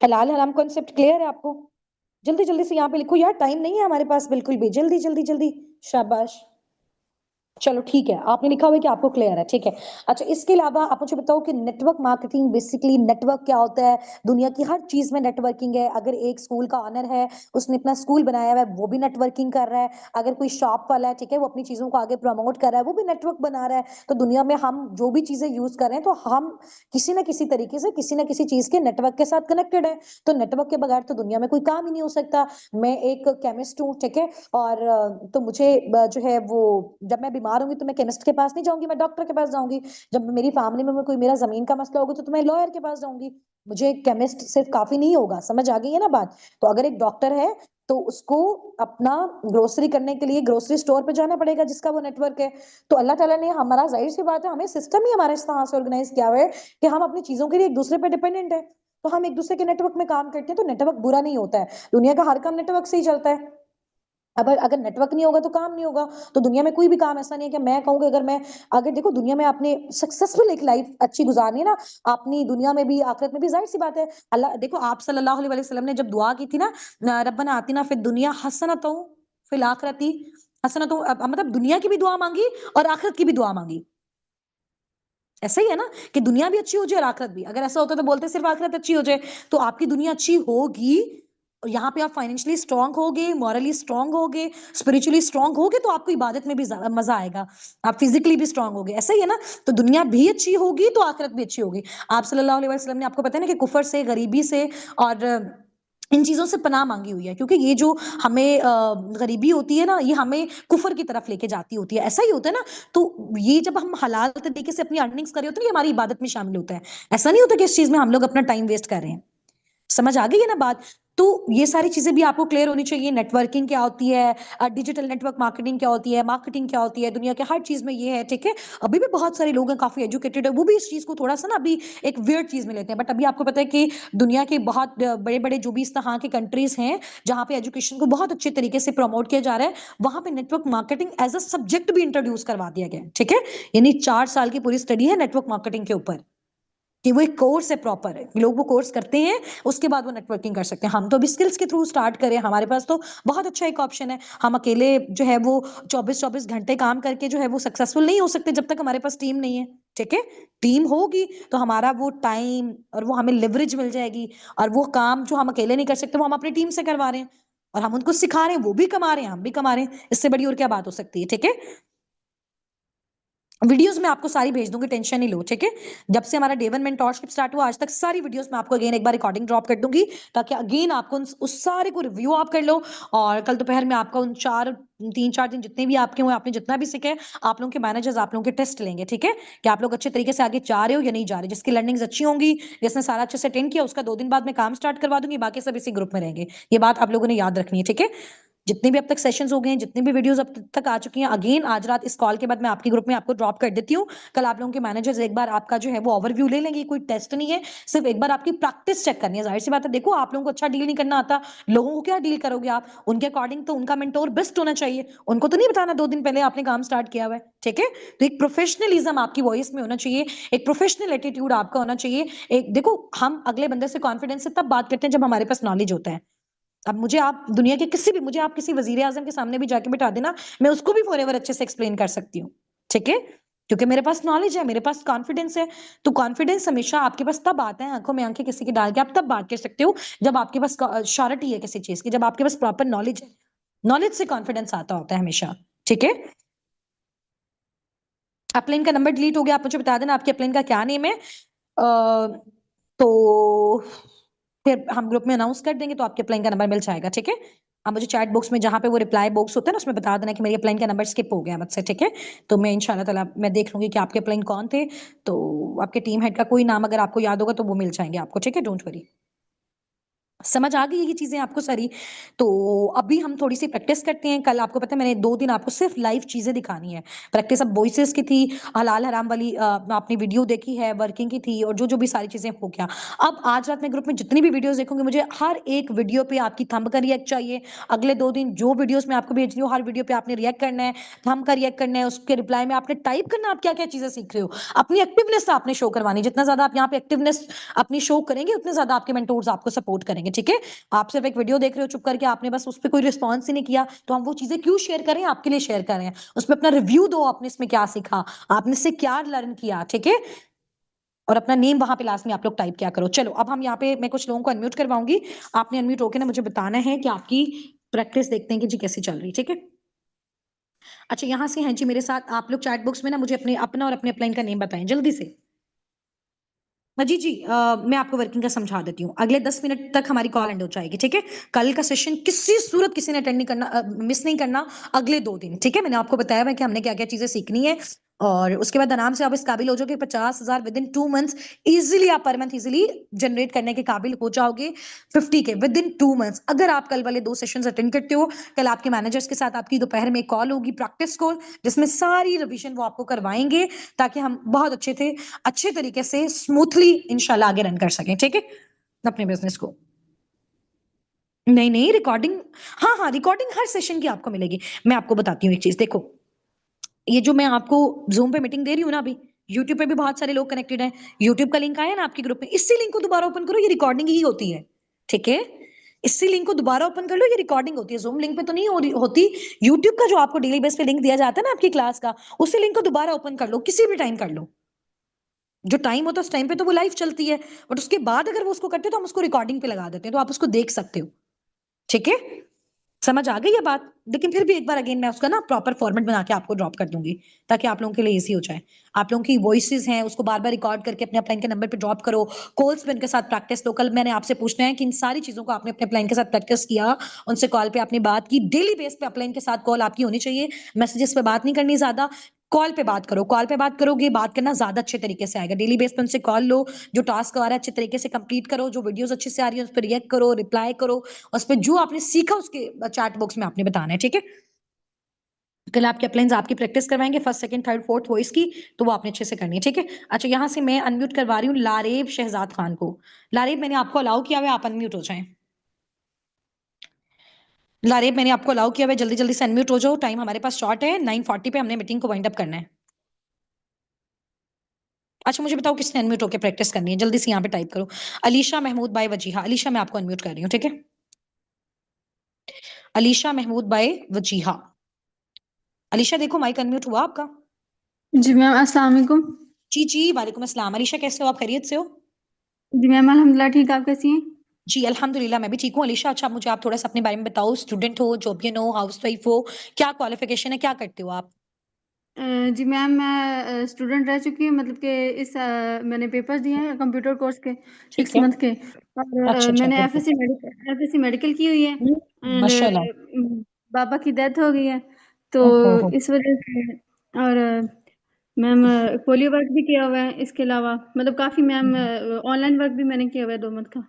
हलाल हराम कॉन्सेप्ट क्लियर है आपको? जल्दी-जल्दी से यहाँ पे लिखो यार, टाइम नहीं है हमारे पास बिल्कुल भी। जल्दी, जल्दी, जल्दी। शाबाश। चलो ठीक है, आपने लिखा हुआ है कि आपको क्लियर है, ठीक है। अच्छा, इसके अलावा आप मुझे बताओ कि नेटवर्क मार्केटिंग बेसिकली नेटवर्क क्या होता है? दुनिया की हर चीज़ में नेटवर्किंग है। अगर एक स्कूल का ओनर है, उसने अपना स्कूल बनाया हुआ है, वो भी नेटवर्किंग कर रहा है। अगर कोई शॉप वाला है, ठीक है, वो अपनी चीज़ों को आगे प्रमोट कर रहा है, वो भी नेटवर्क बना रहा है। तो दुनिया में हम जो भी चीज़ें यूज़ कर रहे हैं, तो हम किसी न किसी तरीके से किसी न किसी चीज़ के नेटवर्क के साथ कनेक्टेड है। तो नेटवर्क के बगैर तो दुनिया में कोई काम ही नहीं हो सकता। मैं एक केमिस्ट हूँ, ठीक है? और तो मुझे जो है वो जब मैं बीमार होंगी तो मैं केमिस्ट के पास नहीं जाऊंगी, मैं डॉक्टर के पास जाऊंगी। जब मेरी फैमिली में कोई मेरा जमीन का मसला होगा तो मैं लॉयर के पास जाऊंगी। मुझे केमिस्ट सिर्फ काफी नहीं होगा, समझ आ गई है ना बात? तो अगर एक डॉक्टर है तो उसको अपना ग्रोसरी करने के लिए ग्रोसरी स्टोर पे जाना पड़ेगा जिसका वो नेटवर्क है। तो अल्लाह ताला ने हमारा, जाहिर सी बात है, हमें सिस्टम ही हमारे इस तरह से ऑर्गेनाइज किया हुआ है कि हम अपनी चीजों के लिए एक दूसरे पे डिपेंडेंट है। तो हम एक दूसरे के नेटवर्क में काम करते हैं, तो नेटवर्क बुरा नहीं होता है। दुनिया का हर काम नेटवर्क से ही चलता है। अब अगर नेटवर्क नहीं होगा तो काम नहीं होगा। तो दुनिया में कोई भी काम ऐसा नहीं है कि मैं कहूँ कि अगर देखो दुनिया में आपने सक्सेसफुल एक लाइफ अच्छी गुजारनी है ना, अपनी दुनिया में भी आखिरत में भी, जाहिर सी बात है, अल्लाह देखो आप सल्लल्लाहु अलैहि वसल्लम ने जब दुआ की थी ना, रब्बना आतिना फिद दुनिया हसनतों फिल आखिरती हसनतों, मतलब दुनिया की भी दुआ मांगी और आखिरत की भी दुआ मांगी। ऐसा ही है ना कि दुनिया भी अच्छी हो जाए और आखिरत भी। अगर ऐसा होता तो बोलते सिर्फ आखिरत अच्छी हो जाए। तो आपकी दुनिया अच्छी होगी और यहाँ पे आप फाइनेंशियली स्ट्रांग होगे, मॉरली स्ट्रांग होगे, स्पिरिचुअली स्ट्रांग होगे, तो आपको इबादत में भी मजा आएगा। आप फिजिकली भी स्ट्रांग होगे, ऐसा ही है ना? तो दुनिया भी अच्छी होगी तो आखिरत भी अच्छी होगी। आप सल्लल्लाहु अलैहि वसल्लम ने, आपको पता है ना, कि कुफर से, गरीबी से और इन चीजों से पनाह मांगी हुई है, क्योंकि ये जो हमें गरीबी होती है ना, ये हमें कुफर की तरफ लेके जाती होती है। ऐसा ही होता है ना? तो ये जब हम हलाल तरीके से अपनी अर्निंग्स कर रहे होते हैं, ये हमारी इबादत में शामिल होता है। ऐसा नहीं होता कि इस चीज में हम लोग अपना टाइम वेस्ट कर रहे हैं। समझ आ गई है ना बात? तो ये सारी चीजें भी आपको क्लियर होनी चाहिए। नेटवर्किंग क्या होती है, डिजिटल नेटवर्क मार्केटिंग क्या होती है, मार्केटिंग क्या होती है, दुनिया के हर चीज में ये है, ठीक है? अभी भी बहुत सारे लोग हैं काफी एजुकेटेड है, वो भी इस चीज को थोड़ा सा ना अभी एक वियर्ड चीज में लेते हैं। बट अभी आपको पता है कि दुनिया के बहुत बड़े बड़े जो भी इस तरह के कंट्रीज हैं जहां पे एजुकेशन को बहुत अच्छे तरीके से प्रमोट किया जा रहा है, वहां पे network marketing as a subject भी इंट्रोड्यूस करवा दिया गया है, ठीक है? यानी 4 साल की पूरी स्टडी है नेटवर्क मार्केटिंग के ऊपर, कि वो एक कोर्स है प्रॉपर है, लोग वो कोर्स करते हैं, उसके बाद वो नेटवर्किंग कर सकते हैं। हम तो अभी स्किल्स के थ्रू स्टार्ट करें, हमारे पास तो बहुत अच्छा एक ऑप्शन है। हम अकेले जो है वो 24-24 घंटे काम करके जो है वो सक्सेसफुल नहीं हो सकते जब तक हमारे पास टीम नहीं है, ठीक है? टीम होगी तो हमारा वो टाइम और वो हमें लिवरेज मिल जाएगी, और वो काम जो हम अकेले नहीं कर सकते वो हम अपनी टीम से करवा रहे हैं, और हम उनको सिखा रहे हैं, वो भी कमा रहे हैं, हम भी कमा रहे हैं। इससे बड़ी और क्या बात हो सकती है, ठीक है? वीडियोस मैं आपको सारी भेज दूंगी, टेंशन नहीं लो, ठीक है? जब से हमारा डे 1 मेंटोरशिप स्टार्ट हुआ आज तक सारी वीडियोस मैं आपको अगेन एक बार रिकॉर्डिंग ड्रॉप कर दूंगी, ताकि अगेन आपको उस सारे को रिव्यू आप कर लो। और कल दोपहर में आपका उन 3-4 दिन जितने भी आपके हुए, आपने जितना भी सीखे, आप लोगों के मैनेजर्स आप लोगों के टेस्ट लेंगे, ठीक है? कि आप लोग अच्छे तरीके से आगे जा रहे हो या नहीं जा रहे। जिसकी लर्निंग्स अच्छी होंगी, जिसने सारा अच्छे से अटेंड किया, उसका 2 दिन बाद में काम स्टार्ट करवा दूंगी, बाकी सब इसी ग्रुप में रहेंगे। ये बात आप लोगों ने याद रखनी है, ठीक है? जितने भी अब तक सेशंस हो गए हैं, जितने भी वीडियोस अब तक आ चुकी हैं, अगेन आज रात इस कॉल के बाद मैं आपके ग्रुप में आपको ड्रॉप कर देती हूँ। कल आप लोगों के मैनेजर्स एक बार आपका जो है वो ओवरव्यू ले लेंगे। कोई टेस्ट नहीं है, सिर्फ एक बार आपकी प्रैक्टिस चेक करनी है। जाहिर सी बात है, देखो आप लोगों को अच्छा डील नहीं करना आता, लोगों को क्या डील करोगे आप? उनके अकॉर्डिंग तो उनका मेंटोर बेस्ट होना चाहिए, उनको तो नहीं बताना 2 दिन पहले आपने काम स्टार्ट किया हुआ है, ठीक है? तो एक प्रोफेशनलिज्म आपकी वॉइस में होना चाहिए, एक प्रोफेशनल एटीट्यूड आपका होना चाहिए। एक देखो, हम अगले बंदे से कॉन्फिडेंस से तब बात करते हैं जब हमारे पास नॉलेज होता है। अब मुझे आप दुनिया के किसी भी, मुझे आप किसी वजीर आजम के सामने भी जाके बिठा देना, मैं उसको भी फॉरएवर अच्छे से एक्सप्लेन कर सकती हूँ, ठीक है? क्योंकि मेरे पास नॉलेज है, मेरे पास कॉन्फिडेंस है। तो कॉन्फिडेंस हमेशा आपके पास तब आता है, आंखों में आंखें किसी की डाल के आप तब बात कर सकते हो, जब आपके पास श्योरिटी है किसी चीज की, जब आपके पास प्रॉपर नॉलेज है। नॉलेज से कॉन्फिडेंस आता होता है हमेशा, ठीक है? अपलाइन का नंबर डिलीट हो गया, आप मुझे बता देना आपके अपलाइन का क्या नेम है। तो फिर हम ग्रुप में अनाउंस कर देंगे, तो आपके अपलाइन का नंबर मिल जाएगा, ठीक है? आप मुझे चैट बॉक्स में, जहां पे वो रिप्लाई बॉक्स होता है ना, उसमें बता देना कि मेरी अपलाइन का नंबर स्किप हो गया मुझसे, ठीक है? तो मैं इंशाल्लाह ताला मैं देख लूंगी कि आपके अपलाइन कौन थे। तो आपके टीम हेड का कोई नाम अगर आपको याद होगा तो वो मिल जाएंगे आपको, ठीक है? Don't worry. समझ आ गई ये चीजें आपको सारी? तो अभी हम थोड़ी सी प्रैक्टिस करते हैं। कल आपको पता है मैंने 2 दिन आपको सिर्फ लाइव चीजें दिखानी है। प्रैक्टिस अब वॉइसेस की थी, हलाल हराम वाली आपने वीडियो देखी है, वर्किंग की थी, और जो जो भी सारी चीजें हो गया। अब आज रात में ग्रुप में जितनी भी वीडियोस देखूंगी, मुझे हर एक वीडियो पे आपकी थंब का रिएक्ट चाहिए। अगले 2 दिन जो वीडियोस मैं आपको भेज रही हूँ, हर वीडियो पे आपने रिएक्ट करना है, थंब का रिएक्ट करना है, उसके रिप्लाई में आपने टाइप करना आप क्या क्या चीजें सीख रहे हो। अपनी एक्टिवनेस आपने शो करवानी, जितना ज्यादा आप यहाँ पे एक्टिवनेस अपनी शो करेंगे, उतने ज्यादा आपके मेंटोर्स आपको सपोर्ट करेंगे, ठीक है? आप सिर्फ एक वीडियो देख रहे हो चुप करके, आपने बस उस पर कोई रिस्पॉन्स ही नहीं किया, तो हम वो चीजें क्यों शेयर करें? आपके लिए शेयर करें, उसमें अपना रिव्यू दो, आपने इसमें क्या सीखा, आपने इससे क्या लर्न किया, ठीक है? और अपना नेम वहां पे लास्ट में आप लोग टाइप क्या करो। चलो अब हम यहाँ पे, मैं कुछ लोगों को अनम्यूट करवाऊंगी, आपने अनम्यूट होकर ना मुझे बताना है कि आपकी प्रैक्टिस देखते हैं कि जी कैसी चल रही, ठीक है? अच्छा, यहाँ से हैं जी मेरे साथ आप लोग चैट बॉक्स में ना मुझे अपने अपना और अपने अपलाइन का नेम बताएं जल्दी से। जी जी, मैं आपको वर्किंग का समझा देती हूँ। अगले 10 मिनट तक हमारी कॉल एंड हो जाएगी, ठीक है। कल का सेशन किसी सूरत किसी ने अटेंड नहीं करना, मिस नहीं करना। अगले 2 दिन, ठीक है। मैंने आपको बताया है कि हमने क्या क्या चीजें सीखनी है, और उसके बाद आराम से आप इस काबिल हो जाओगे 50,000 विद इन 2 मंथ्स। इजिली आप पर मंथ इजिली जनरेट करने के काबिल हो जाओगे 50 के विद इन 2 मंथ्स, अगर आप कल वाले 2 सेशंस अटेंड करते हो। कल आपके मैनेजर्स के साथ आपकी दोपहर में कॉल होगी, प्रैक्टिस कॉल, जिसमें सारी रिवीजन वो आपको करवाएंगे, ताकि हम बहुत अच्छे तरीके से स्मूथली इंशाल्लाह आगे रन कर सकें, ठीक है, अपने बिजनेस को। नहीं नहीं, रिकॉर्डिंग, हाँ हाँ, रिकॉर्डिंग हर सेशन की आपको मिलेगी। मैं आपको बताती हूँ एक चीज, देखो, ये जो मैं आपको जूम पे मीटिंग दे रही हूँ ना अभी, यूट्यूब पे भी बहुत सारे लोग कनेक्टेड हैं। यूट्यूब का लिंक आया ना आपके ग्रुप में, इसी लिंक को दोबारा ओपन करो, ये रिकॉर्डिंग ही होती है, ठीक है। इसी लिंक को दोबारा ओपन कर लो, ये रिकॉर्डिंग होती है, जूम लिंक पे तो नहीं होती। यूट्यूब का जो आपको डेली बेस पे लिंक दिया जाता है ना आपकी क्लास का, उसी लिंक को दोबारा ओपन कर लो, किसी भी टाइम कर लो। जो टाइम होता है उस टाइम पे तो वो लाइव चलती है, बट उसके बाद अगर वो उसको करते हैं तो हम उसको रिकॉर्डिंग पे लगा देते हैं, तो आप उसको देख सकते हो, ठीक है। समझ आ गई ये बात? लेकिन फिर भी एक बार अगेन मैं उसका ना प्रॉपर फॉर्मेट बना के आपको ड्रॉप कर दूंगी, ताकि आप लोगों के लिए इजी हो जाए। आप लोगों की वॉइसेस हैं उसको बार बार रिकॉर्ड करके अपने अपलाइन के नंबर पे ड्रॉप करो। कॉल्स पे उनके साथ प्रैक्टिस लो। कल मैंने आपसे पूछना है कि इन सारी चीजों को आपने अपने अपलाइन के साथ प्रैक्टिस किया, उनसे कॉल पे आपने बात की, डेली बेस पे अपलाइन के साथ कॉल आपकी होनी चाहिए। मैसेजेस पे बात नहीं करनी ज्यादा, कॉल पे बात करो। कॉल पे बात करोगे, बात करना ज्यादा अच्छे तरीके से आएगा। डेली बेस पे उनसे कॉल लो, जो टास्क आ रहा है अच्छे तरीके से कंप्लीट करो, जो वीडियोस अच्छे से आ रही है उस पर रिएक्ट करो, रिप्लाई करो, उस पर जो आपने सीखा उसके चैट बॉक्स में आपने बताना है, ठीक है। कल आपके अपलाइंस आपकी प्रैक्टिस करवाएंगे first second third fourth voice की, तो वो आपने अच्छे से करनी है, ठीक है। अच्छा, यहाँ से मैं अनम्यूट करवा रही हूँ लारेब शहजाद खान को। लारेब, मैंने आपको अलाउ किया हुआ है, आप अनम्यूट हो जाएं। लारेब, मैंने आपको अलाउ किया हुआ है, जल्दी जल्दी से अनम्यूट हो जाओ, टाइम हमारे पास शॉर्ट है, 9:40 पे हमने मीटिंग को वाइंड अप करना है। अच्छा, मुझे बताओ किसने अनम्यूट होकर प्रैक्टिस करनी है, जल्दी से यहाँ पे टाइप करो। अलीशा महमूद बाय वजीहा। अलीशा, मैं आपको अनम्यूट कर रही हूँ, ठीक है। अलीशा महमूद बाय वजीहा। अलीशा देखो, माइक अनम्यूट हुआ आपका? जी मैम, अस्सलाम वालेकुम। जी जी, वालेकुम अस्सलाम। अलीशा कैसे हो आप, खैरियत से हो? जी मैम, अल्हम्दुलिल्लाह ठीक। आप कैसी हैं? जी अल्हम्दुलिल्लाह, मैं भी ठीक हूँ। अलीशा, अच्छा मुझे आप थोड़ा सा अपने बारे में बताओ, स्टूडेंट हो, जॉबियन हो, हाउस वाइफ हो, क्या क्वालिफिकेशन है, क्या करते हो आप? जी मैम, मैं स्टूडेंट रह चुकी हूँ, मतलब कि मैंने पेपर्स दिए हैं कंप्यूटर कोर्स के, ठीक 6 मंथ है। के। और अच्छा अच्छा, मैंने गुड गुड। एफएससी मेडिकल की हुई है। एंड माशाल्लाह। पापा की डेथ हो गई है, तो ओहो हो। इस वजह से। और मैम, पोलियो वर्क भी किया हुआ है इसके अलावा, मतलब काफ़ी मैम, ऑनलाइन वर्क भी मैंने किया हुआ है 2 मंथ का।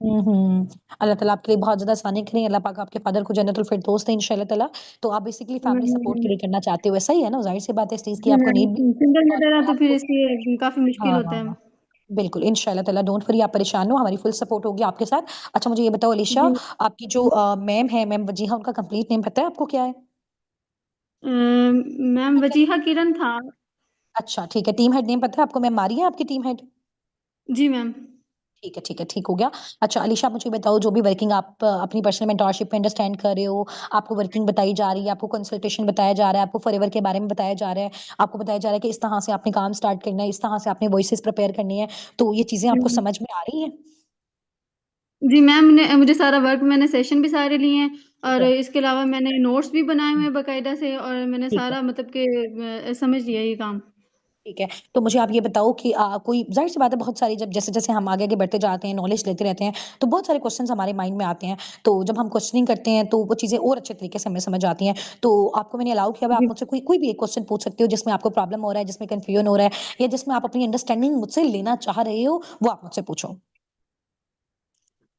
अल्लाह ताला आपके लिए बहुत ज्यादा आसानी करें, अल्लाह पाक आपके फादर को जन्नतुल फिरदौस दे इंशाल्लाह ताला। तो आप बेसिकली फैमिली सपोर्ट के लिए करना चाहते हो, ऐसा ही है ना? जाहिर सी बात है, इस चीज की जी आपको मैम, नीड भी सिंगल और मदर है तो फिर आपको। इसलिए काफ़ी मुश्किल हाँ होता हाँ है। हाँ, बिल्कुल इंशाल्लाह ताला, डोंट वरी, आप परेशान हो, हमारी फुल सपोर्ट होगी आपके साथ। अच्छा, मुझे ये बताओ अलीशा, जी आपकी जो मैम है, मैम वजीहा, उनका कंप्लीट नेम पता है आपको क्या है? मैम, वजीहा किरण था। अच्छा ठीक है, टीम हेड नेम पता है आपको? मैम मारी है आपकी टीम हेड? जी मैम। ठीक है ठीक है, ठीक हो गया। अच्छा अलीशा, आप मुझे बताओ, जो भी वर्किंग आप अपनी पर्सनल मेंटोरशिप में अंडरस्टैंड कर रहे हो, आपको वर्किंग बताई जा रही है, आपको कंसल्टेशन बताया जा रहा है, आपको फॉरएवर के बारे में बताया जा रहा है, आपको बताया जा रहा है कि इस तरह से आपने काम स्टार्ट करना है, इस तरह से आपने वॉइसेस प्रिपेयर करनी है, तो ये चीजें आपको हुँ। समझ में आ रही हैं? जी मैम, ने मुझे सारा वर्क, मैंने सेशन भी सारे लिए हैं, ठीक और है। इसके अलावा मैंने नोट्स भी बनाए हुए हैं बाकायदा से, और मैंने ठीक है। सारा मतलब कि समझ लिया ये काम। ठीक है, तो मुझे आप ये बताओ कि कोई जाहिर सी बात है, बहुत सारी जब जैसे जैसे हम आगे आगे बढ़ते जाते हैं, नॉलेज लेते रहते हैं, तो बहुत सारे क्वेश्चंस हमारे माइंड में आते हैं। तो जब हम क्वेश्चनिंग करते हैं तो वो चीजें और अच्छे तरीके से हमें समझ आती हैं। तो आपको मैंने अलाउ किया हुआ है, आप जी। मुझसे कोई कोई भी एक क्वेश्चन पूछ सकते हो, जिसमें आपको प्रॉब्लम हो रहा है, जिसमें कंफ्यूजन हो रहा है, या जिसमें आप अपनी अंडरस्टैंडिंग मुझसे लेना चाह रहे हो, वो आप मुझसे पूछो।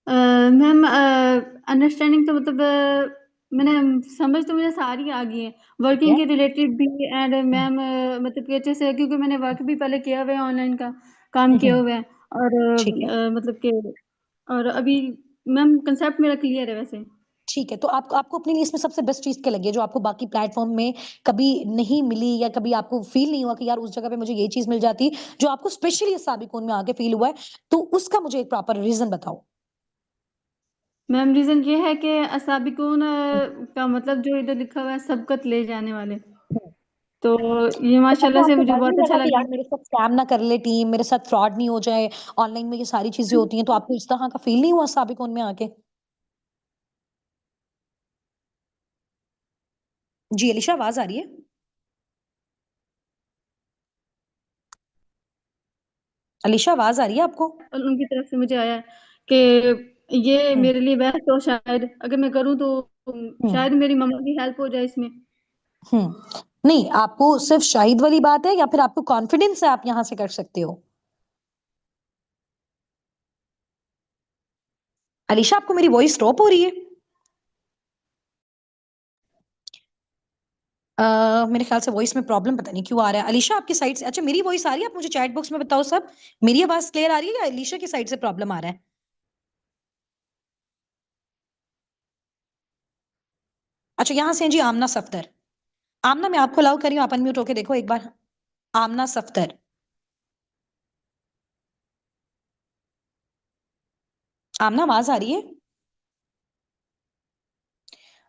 मैम, अंडरस्टैंडिंग तो मतलब मैंने समझ तो मुझे सारी आ गई है, ठीक वर्किंग है। के रिलेटेड भी। एंड हम्म मैम, मतलब कि अच्छे से, क्योंकि मैंने वर्क भी पहले किया हुआ है, ऑनलाइन का काम किया हम्म, हुआ है। और ठीक है। मतलब कि, और अभी मैम कंसेप्ट मेरा क्लियर है वैसे। ठीक है, तो आपको आपको अपने लिए इसमें सबसे बेस्ट चीज क्या लगी है, जो आपको बाकी प्लेटफॉर्म में कभी नहीं मिली, या कभी आपको फील नहीं हुआ कि यार उस जगह पे मुझे ये चीज मिल जाती, जो आपको स्पेशली इस साबिकून में आके फील हुआ है, तो उसका मुझे एक प्रॉपर रीजन बताओ। मैम, रीज़न ये है कि असाबिकून का मतलब जो इधर लिखा हुआ है, सबकत ले जाने वाले। हम्म। तो ये तो माशाल्लाह आपको से आपको मुझे डर नहीं बहुत अच्छा लगा कि लगा। यार मेरे साथ स्कैम ना कर ले टीम, मेरे साथ फ्रॉड नहीं हो जाए, ऑनलाइन में ये सारी चीजें होती हैं, तो आपको इस तरह का फील नहीं हुआ साबिकून में आके? जी अलीशा, आवाज आ रही है? अलीशा आवाज आ रही है आपको? और उनकी तरफ से मुझे आया कि ये हम्म। मेरे लिए बेस्ट हो, शायद अगर मैं करूँ तो हम्म। शायद मेरी मम्मा की हेल्प हो जाए इसमें। नहीं, आपको सिर्फ शाहिद वाली बात है या फिर आपको कॉन्फिडेंस है आप यहाँ से कर सकते हो? अलीशा, आपको मेरी वॉइस ड्रॉप हो रही है? मेरे ख्याल से वॉइस में प्रॉब्लम पता नहीं क्यों आ रहा है। अलीशा, आपकी साइड से अच्छा मेरी वॉइस आ रही है? आप मुझे चैट बॉक्स में बताओ सब। मेरी आवाज क्लियर आ रही है या अलीशा की साइड से प्रॉब्लम आ रहा है? अच्छा, यहाँ से हैं जी आमना सफ्तर। आमना, मैं आपको अलाउ कर रही हूँ, आप अनम्यूट होके देखो एक बार। आमना सफ्तर। आमना, आवाज आ रही है?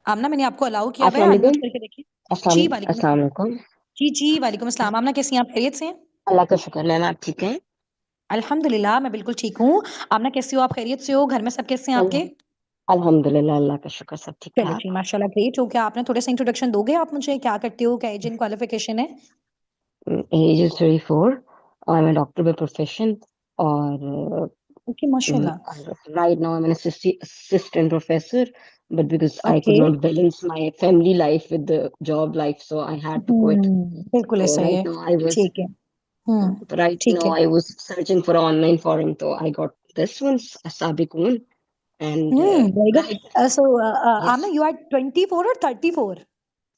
आमना, मैंने आपको अलाउ किया हुआ है, अस्सलाम अनम्यूट वालेकुम। करके देखिए। जी, अस्सलाम वालेकुम अस्सलाम अस्सलाम। वालेकुम। जी जी, वालेकुम अस्सलाम। आमना, कैसी हैं आप? खैरियत से हैं? अल्लाह का शुक्र। मैम आप ठीक हैं? अल्हम्दुलिल्लाह, मैं बिल्कुल ठीक हूँ। आमना, कैसी हो आप? खैरियत से हो? घर में सब कैसे हैं आपके? अल्हम अल्हम्दुलिल्लाह, अल्लाह का शुक्र, सब ठीक चलो जी, ठाक। माशाल्लाह, ग्रेट हो। क्या आपने थोड़ा सा इंट्रोडक्शन दोगे आप मुझे? क्या करते हो? क्या एज एंड क्वालिफिकेशन है? Age is 34। I am a doctor by profession. और ओके, माशाल्लाह। Right now I am an assistant professor, but because I okay. could not balance my family life with the job life, so I had to quit. बिल्कुल So ऐसा ही है। right now I was ठीक है। हम्म। right ठीक now है। I was searching for an online forum, so I got this one, Sabiqun, and very good. right, so yes, Amna, you are 24 और 34?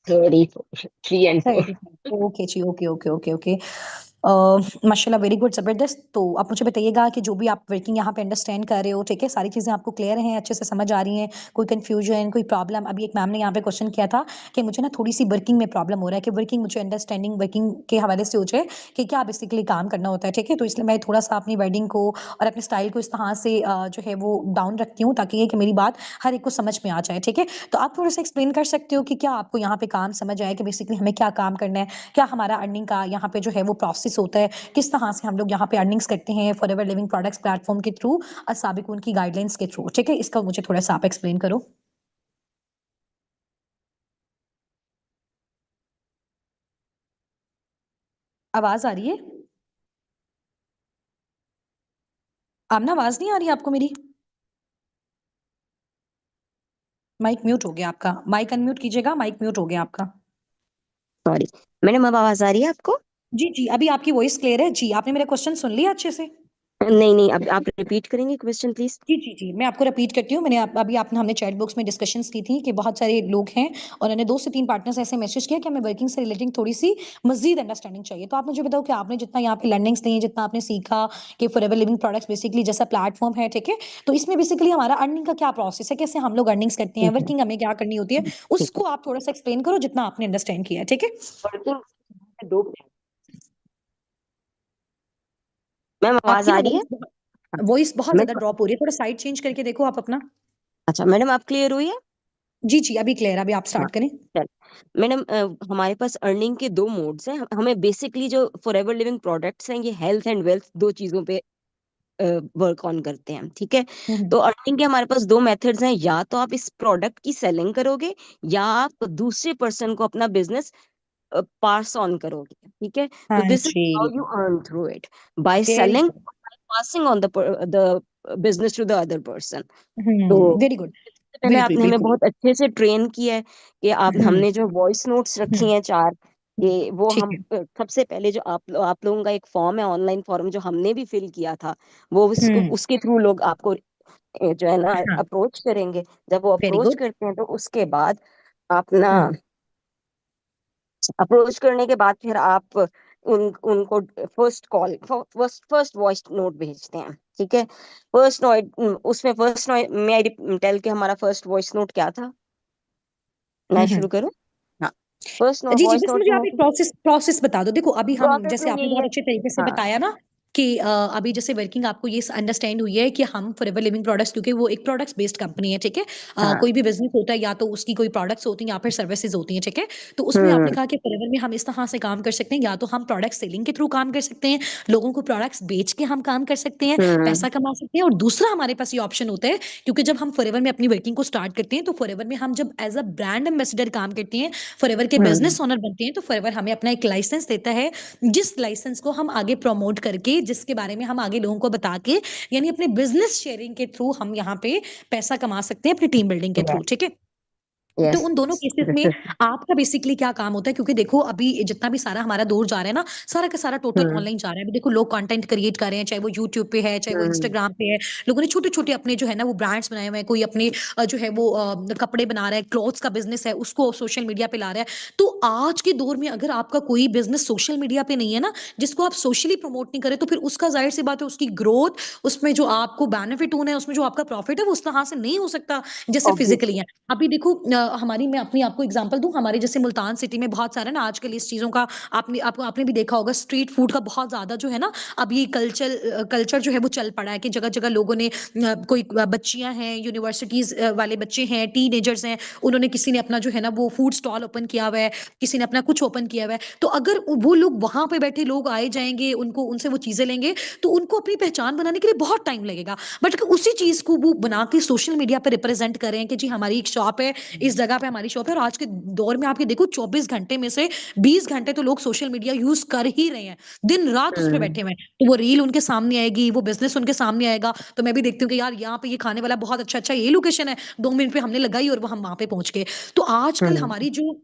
34, 3 and 4. 30। ओके जी, ओके ओके ओके ओके। माशाल्लाह, वेरी गुड, जबरदस्त। तो आप मुझे बताइएगा कि जो भी आप वर्किंग यहाँ पे अंडरस्टैंड कर रहे हो, ठीक है, सारी चीजें आपको क्लियर हैं, अच्छे से समझ आ रही हैं? कोई कंफ्यूजन, कोई प्रॉब्लम? अभी एक मैम ने यहाँ पे क्वेश्चन किया था कि मुझे ना थोड़ी सी वर्किंग में प्रॉब्लम हो रहा है, कि वर्किंग मुझे अंडरस्टैंडिंग वर्किंग के हवाले से हो जाए कि क्या बेसिकली काम करना होता है, ठीक है। तो इसलिए मैं थोड़ा सा अपनी वर्डिंग को और अपने स्टाइल को इस तरह से जो है वो डाउन रखती हूँ, ताकि ये कि मेरी बात हर एक को समझ में आ जाए, ठीक है। तो आप थोड़ा सा एक्सप्लेन कर सकते हो कि क्या आपको यहाँ पे काम समझ आए कि बेसिकली हमें क्या काम करना है, क्या हमारा अर्निंग का यहाँ पे जो है वो प्रोसेस होता है, किस तरह से हम लोग यहाँ पे अर्निंग्स करते हैं फॉरएवर लिविंग प्रोडक्ट्स प्लेटफॉर्म के थ्रू और साबिकून की गाइडलाइंस के थ्रू, ठीक है। इसका मुझे थोड़ा सा आप एक्सप्लेन करो। आवाज आ रही है? आमना, आवाज नहीं आ रही आपको मेरी? माइक म्यूट हो गया आपका, माइक अनम्यूट कीजिएगा, माइक म्यूट हो गया आपका। सॉरी मैडम, अब आवाज आ रही है आपको? जी जी, अभी आपकी वॉइस क्लियर है जी। आपने मेरा क्वेश्चन सुन लिया अच्छे से? नहीं नहीं, अब आप रिपीट करेंगे क्वेश्चन प्लीज। जी जी जी, मैं आपको रिपीट करती हूँ। मैंने अभी आपने हमने चैट बॉक्स में डिस्कशंस की थी कि बहुत सारे लोग हैं और उन्होंने 2 से 3 पार्टनर्स ऐसे मैसेज किया कि हमें वर्किंग से रिलेटिंग थोड़ी सी मजीद अंडरस्टैंडिंग चाहिए। तो आप मुझे बताओ कि आपने जितना यहाँ पे लर्निंग्स ली हैं, जितना आपने सीखा कि फॉरएवर लिविंग प्रोडक्ट्स बेसिकली जैसा प्लेटफॉर्म है, ठीक है, तो इसमें बेसिकली हमारा अर्निंग का क्या प्रोसेस है, कैसे हम लोग अर्निंग्स करते हैं, वर्किंग हमें क्या करनी होती है, ठीक है। उसको आप थोड़ा सा एक्सप्लेन करो जितना आपने अंडरस्टैंड किया है, ठीक है। वर्किंग दो। मैम आवाज आपकी आ ना रही है? हाँ, वॉइस बहुत मैं ज्यादा ड्रॉप हो रही है, थोड़ा साइड चेंज करके देखो आप अपना। अच्छा मैडम, आप क्लियर हुई है? जी जी, अभी क्लियर, अभी आप हाँ, स्टार्ट करें। चल मैडम, हमारे पास अर्निंग के दो मोड्स हैं। हमें बेसिकली जो फॉरएवर लिविंग प्रोडक्ट्स हैं, ये हेल्थ एंड वेल्थ दो चीजों पे वर्क ऑन करते हैं, ठीक है। हम्म। तो अर्निंग के हमारे पास दो मेथड्स हैं। या तो आप इस प्रोडक्ट की सेलिंग करोगे, या आप दूसरे पर्सन को अपना बिजनेस पास ऑन करोगे, ठीक है। तो हाँ दिस इज जी। How you earn through it, by very selling, good. Passing on the business to the other person. तो वेरी गुड। सबसे पहले बिल्कुल आपने हमें बिल्कुल। बहुत अच्छे से ट्रेन किया है कि आप हम्म। हमने जो वॉइस नोट्स रखी हम्म। हैं चार, कि वो ठीक हम है। सबसे पहले जो आप लोगों का एक फॉर्म है, ऑनलाइन फॉर्म, जो हमने भी फिल किया था, वो हम्म। उसके थ्रू लोग आपको जो है ना हाँ। अप्रोच करेंगे। जब वो वेरी अप्रोच गुड। करते हैं तो उसके बाद आप ना हम्म। अप्रोच करने के बाद फिर आप उनको first call, first voice note भेजते हैं, ठीक है। फर्स्ट नोट, उसमें फर्स्ट नोट में आई टेल के हमारा फर्स्ट वॉइस नोट क्या था। मैं हम्म। शुरू करूँ? हाँ, फर्स्ट जी जी, वॉइस बस नोट मुझे में आप एक प्रोसेस प्रोसेस बता दो। देखो, अभी हम प्रोसेस जैसे में आपने यही बहुत है। अच्छे तरीके से हाँ बताया ना कि अभी जैसे वर्किंग आपको ये अंडरस्टैंड हुई है कि हम फॉरएवर लिविंग प्रोडक्ट्स, क्योंकि वो एक प्रोडक्ट्स बेस्ड कंपनी है, ठीक है। हाँ। कोई भी बिजनेस होता है या तो उसकी कोई प्रोडक्ट्स होती हैं या फिर सर्विसेज होती हैं, ठीक है। तो उसमें आपने हम्म कहा कि फॉरएवर में हम इस तरह से काम कर सकते हैं, या तो हम प्रोडक्ट सेलिंग के थ्रू काम कर सकते हैं, लोगों को प्रोडक्ट्स बेच के हम काम कर सकते हैं, हम्म पैसा कमा सकते हैं, और दूसरा हमारे पास ये ऑप्शन होता है, क्योंकि जब हम फॉरएवर में अपनी वर्किंग को स्टार्ट करते हैं तो फॉरएवर में हम जब एज अ ब्रांड एम्बेसडर काम करते हैं, फॉरएवर के हम्म बिजनेस ओनर बनते हैं, तो फॉरएवर हमें अपना एक लाइसेंस देता है, जिस लाइसेंस को हम आगे प्रमोट करके जिसके बारे में हम आगे लोगों को बता के यानी अपने बिजनेस शेयरिंग के थ्रू हम यहाँ पे पैसा कमा सकते हैं अपनी टीम बिल्डिंग के थ्रू, ठीक है। तो यस उन दोनों केसेस में आपका बेसिकली क्या काम होता है, क्योंकि देखो अभी जितना भी सारा हमारा दौर जा रहा है ना, सारा का सारा टोटल ऑनलाइन जा रहा है। अभी देखो लोग कंटेंट क्रिएट कर रहे हैं, चाहे वो यूट्यूब पे है, चाहे वो इंस्टाग्राम पे है। लोगों ने छोटे छोटे अपने जो है ना वो ब्रांड्स बनाए हुए हैं, कोई अपने जो है वो कपड़े बना रहा है, क्लॉथ्स का बिजनेस है, उसको सोशल मीडिया पे ला रहा है। तो आज के दौर में अगर आपका कोई बिजनेस सोशल मीडिया पे नहीं है ना, जिसको आप सोशली प्रमोट नहीं करें, तो फिर उसका जाहिर सी बात है उसकी ग्रोथ, उसमें जो आपको बेनिफिट होना है, उसमें जो आपका प्रॉफिट है, वो उस तरह से नहीं हो सकता जैसे फिजिकली है। अभी देखो हमारी मैं अपनी आपको एग्जांपल दूं, हमारे जैसे मुल्तान सिटी में बहुत सारा ना आजकल इस चीजों का आपने भी देखा होगा, स्ट्रीट फूड का बहुत ज्यादा जो है ना अभी कल्चर जो है वो चल पड़ा है कि जगह जगह लोगों ने कोई बच्चियां हैं, यूनिवर्सिटीज वाले बच्चे हैं, टीनेजर्स हैं, उन्होंने किसी ने अपना जो है ना वो फूड स्टॉल ओपन किया हुआ है, किसी ने अपना कुछ ओपन किया हुआ है। तो अगर वो लोग वहां पे बैठे लोग आए जाएंगे, उनको उनसे वो चीजें लेंगे, तो उनको अपनी पहचान बनाने के लिए बहुत टाइम लगेगा। बट उसी चीज को वो बना के सोशल मीडिया पर रिप्रेजेंट करें कि जी हमारी एक शॉप है, इस जगह पे हमारी शॉप है। और आज के दौर में आपके देखो 24 घंटे में से 20 घंटे तो लोग सोशल मीडिया यूज कर ही रहे हैं, दिन रात उस पर बैठे हुए हैं। तो वो रील उनके सामने आएगी, वो बिजनेस उनके सामने आएगा, तो मैं भी देखती हूँ कि यार यहाँ पे ये खाने वाला बहुत अच्छा अच्छा ये लोकेशन है, 2 मिनट पे हमने लगाई और वो हम वहां पे पहुंच गए। तो आजकल हमारी जो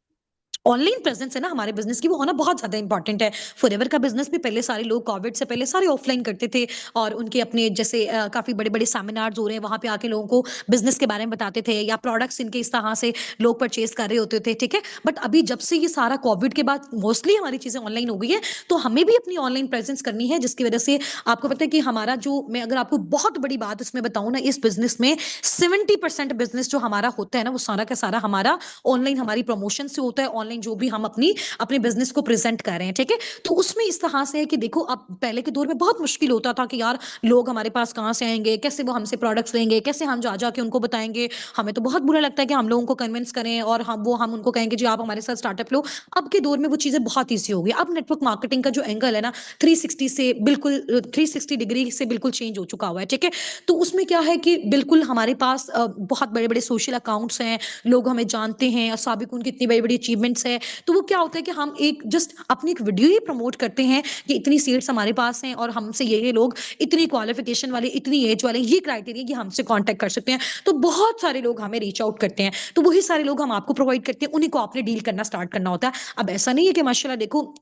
ऑनलाइन प्रेजेंस है ना हमारे बिजनेस की, वो होना बहुत ज्यादा इंपॉर्टेंट है। फॉरएवर का बिजनेस भी पहले सारे लोग कोविड से पहले सारे ऑफलाइन करते थे, और उनके अपने जैसे काफी बड़े बड़े सेमिनार्स हो रहे हैं, वहां पे आके लोगों को बिजनेस के बारे में बताते थे, या प्रोडक्ट्स इनके इस तरह से लोग परचेज कर रहे होते थे, ठीक है। बट अभी जब से ये सारा कोविड के बाद मोस्टली हमारी चीजें ऑनलाइन हो गई है, तो हमें भी अपनी ऑनलाइन प्रेजेंस करनी है, जिसकी वजह से आपको पता है कि हमारा जो, मैं अगर आपको बहुत बड़ी बात इसमें बताऊं ना, इस बिजनेस में 70% बिजनेस जो हमारा होता है ना, वो सारा का सारा हमारा ऑनलाइन हमारी प्रमोशन से होता है, ऑनलाइन जो भी हम अपने बिजनेस को प्रेजेंट कर रहे हैं, ठीक है। तो उसमें इस तरह से है कि देखो अब पहले के दौर में बहुत मुश्किल होता था कि यार लोग हमारे पास कहां से आएंगे, कैसे वो हमसे प्रोडक्ट्स लेंगे, कैसे हम जा जाके उनको बताएंगे। हमें तो बहुत बुरा लगता है कि हम लोगों को कन्विंस करें और हम उनको कहेंगे जी आप हमारे साथ स्टार्टअप लो। अब के दौर में वो चीजें बहुत ईजी हो गई। अब नेटवर्क मार्केटिंग का जो एंगल है ना, 360 से बिल्कुल 360 डिग्री से बिल्कुल चेंज हो चुका हुआ है, ठीक है। तो उसमें क्या है कि बिल्कुल हमारे पास बहुत बड़े बड़े सोशल अकाउंट्स हैं, लोग हमें जानते हैं, और साबिक उनकी इतनी बड़ी बड़ी अचीवमेंट्स है। तो वो क्या होता है कि हम एक जस्ट अपनी एक वीडियो ही प्रमोट करते हैं कि इतनी सीट्स हमारे पास हैं, और हमसे ये लोग इतनी क्वालिफिकेशन वाले, इतनी एज वाले, ये क्राइटेरिया कि हमसे कांटेक्ट कर सकते हैं। तो बहुत सारे लोग हमें रीच आउट करते हैं, तो वही सारे लोग हम आपको प्रोवाइड करते हैं, उन्हीं को आपने डील करना स्टार्ट करना होता है। अब ऐसा नहीं है कि माशाल्लाह देखो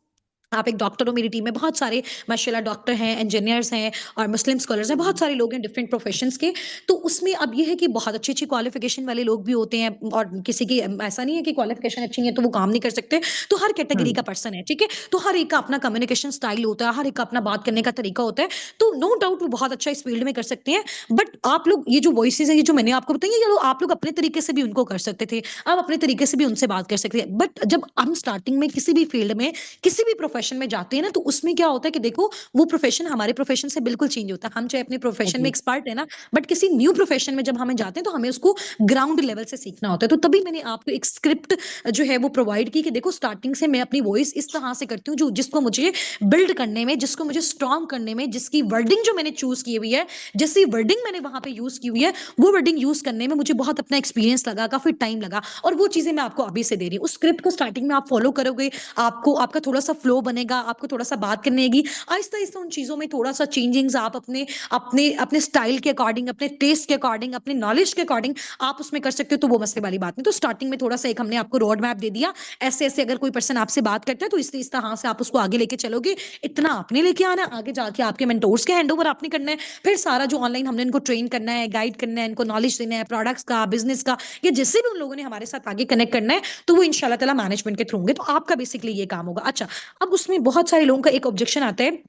आप एक डॉक्टर हो, मेरी टीम में बहुत सारे माशाल्लाह डॉक्टर हैं, इंजीनियर्स हैं, और मुस्लिम स्कॉलर्स हैं, बहुत सारे लोग हैं डिफरेंट प्रोफेशंस के। तो उसमें अब ये है कि बहुत अच्छी अच्छी क्वालिफिकेशन वाले लोग भी होते हैं, और किसी की ऐसा नहीं है कि क्वालिफिकेशन अच्छी है तो वो काम नहीं कर सकते। तो हर कैटेगरी का पर्सन है, ठीक है। तो हर एक का अपना कम्युनिकेशन स्टाइल होता है, हर एक का अपना बात करने का तरीका होता है। तो नो डाउट वो बहुत अच्छा इस फील्ड में कर सकते हैं। बट आप लोग ये जो वॉइसेज है, ये जो मैंने आपको बताई, ये आप लोग अपने तरीके से भी उनको कर सकते थे, आप अपने तरीके से भी उनसे बात कर सकते हैं। बट जब हम स्टार्टिंग में किसी भी फील्ड में, किसी भी प्रोफेशन में जाते हैं ना, तो उसमें क्या होता है कि देखो वो प्रोफेशन हमारे प्रोफेशन से बिल्कुल चेंज होता है। हम चाहे अपने प्रोफेशन में एक्सपर्ट है ना, बट किसी न्यू प्रोफेशन में जब हमें जाते हैं तो हमें उसको ग्राउंड लेवल से सीखना होता है। तो तभी मैंने आपको एक स्क्रिप्ट जो है वो प्रोवाइड की कि देखो स्टार्टिंग से मैं अपनी वॉइस इस तरह से करती हूँ, जो जिसको मुझे बिल्ड करने में, जिसको मुझे स्ट्रॉन्ग करने में, जिसकी वर्डिंग जो मैंने चूज की हुई है, जैसी वर्डिंग मैंने वहां पे यूज की हुई है, वो वर्डिंग यूज करने में मुझे बहुत अपना एक्सपीरियंस लगा, काफी टाइम लगा, और वो चीजें मैं आपको अभी से दे रही हूँ। उस स्क्रिप्ट को स्टार्टिंग में आप फॉलो करोगे, आपको आपका थोड़ा सा फ्लो बनेगा, आपको थोड़ा सा बात करने की आहिस्ता आहिस्ता उन चीजों में थोड़ा सा चेंजिंग्स आप अपने अपने अपने स्टाइल के अकॉर्डिंग, अपने टेस्ट के अकॉर्डिंग, अपने नॉलेज के अकॉर्डिंग आप उसमें कर सकते हो। तो वो मसले वाली बात नहीं। तो स्टार्टिंग में थोड़ा सा एक हमने आपको रोड मैप दे दिया, ऐसे ऐसे अगर कोई पर्सन आपसे बात करता है तो इस तरह से आप उसको आगे लेके चलोगे, इतना आपने लेके आना है, आगे जाके आपके मेंटोर्स के हैंड ओवर आपने करना है। फिर सारा जो ऑनलाइन हमने इनको ट्रेन करना है, गाइड करना है, इनको नॉलेज देना है प्रोडक्ट्स का, बिजनेस का, या जिससे भी उन लोगों ने हमारे साथ आगे कनेक्ट करना है, तो वो इंशाल्लाह ताला मैनेजमेंट के थ्रू होंगे। तो आपका बेसिकली ये काम होगा। अच्छा, अब उसमें बहुत सारे लोगों का एक ऑब्जेक्शन आता है,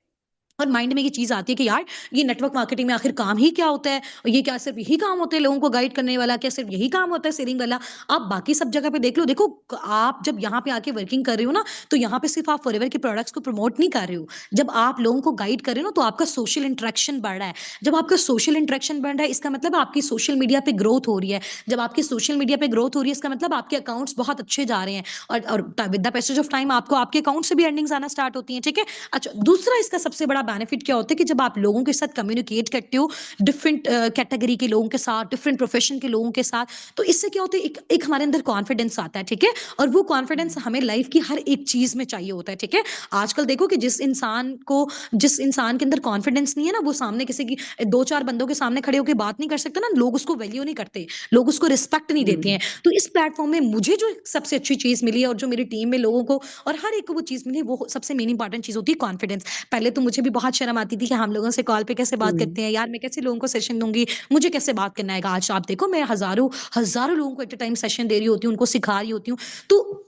और माइंड में ये चीज आती है कि यार ये नेटवर्क मार्केटिंग में आखिर काम ही क्या होता है, और ये क्या सिर्फ यही काम होता है लोगों को गाइड करने वाला, क्या सिर्फ यही काम होता है सेलिंग वाला। आप बाकी सब जगह पे देख लो, देखो आप जब यहाँ पे आके वर्किंग कर रहे हो ना, तो यहाँ पे सिर्फ आप फॉरएवर के प्रोडक्ट्स को प्रमोट नहीं कर रहे हो, जब आप लोगों को गाइड कर रहे हो ना, तो आपका सोशल इंटरेक्शन बढ़ रहा है। जब आपका सोशल इंटरेक्शन बढ़ रहा है, इसका मतलब आपकी सोशल मीडिया पे ग्रोथ हो रही है। जब आपकी सोशल मीडिया पे ग्रोथ हो रही है, इसका मतलब आपके अकाउंट्स बहुत अच्छे जा रहे हैं, और with the passage of time आपको आपके अकाउंट से भी अर्निंग्स आना स्टार्ट होती है, ठीक है। अच्छा, दूसरा इसका सबसे बड़ा बेनिफिट क्या होता है कि जब आप लोगों के साथ कम्युनिकेट करते हो, डिफरेंट कैटेगरी के लोगों के साथ, डिफरेंट प्रोफेशन के लोगों के साथ, तो इससे क्या होता है, एक एक हमारे अंदर कॉन्फिडेंस आता है, ठीक है। और वो कॉन्फिडेंस हमें लाइफ की हर एक चीज में चाहिए होता है, ठीक है। आजकल देखो कि जिस इंसान के अंदर कॉन्फिडेंस नहीं है ना, वो सामने किसी की दो चार बंदों के सामने खड़े होकर बात नहीं कर सकता ना, लोग उसको वैल्यू नहीं करते, लोग उसको रिस्पेक्ट नहीं देते हैं। तो इस प्लेटफॉर्म में मुझे जो सबसे अच्छी चीज मिली है, और जो मेरी टीम में लोगों को और हर एक को वो चीज मिली, वो सबसे मेन इंपॉर्टेंट चीज होती है कॉन्फिडेंस। पहले तो मुझे भी बहुत शर्म आती थी कि हम लोगों से कॉल पे कैसे बात करते हैं, यार मैं कैसे लोगों को सेशन दूंगी, मुझे कैसे बात करना है। आज आप देखो, मैं हजारों हजारों लोगों को एट अ टाइम सेशन दे रही होती हूँ, उनको सिखा रही होती हूँ। तो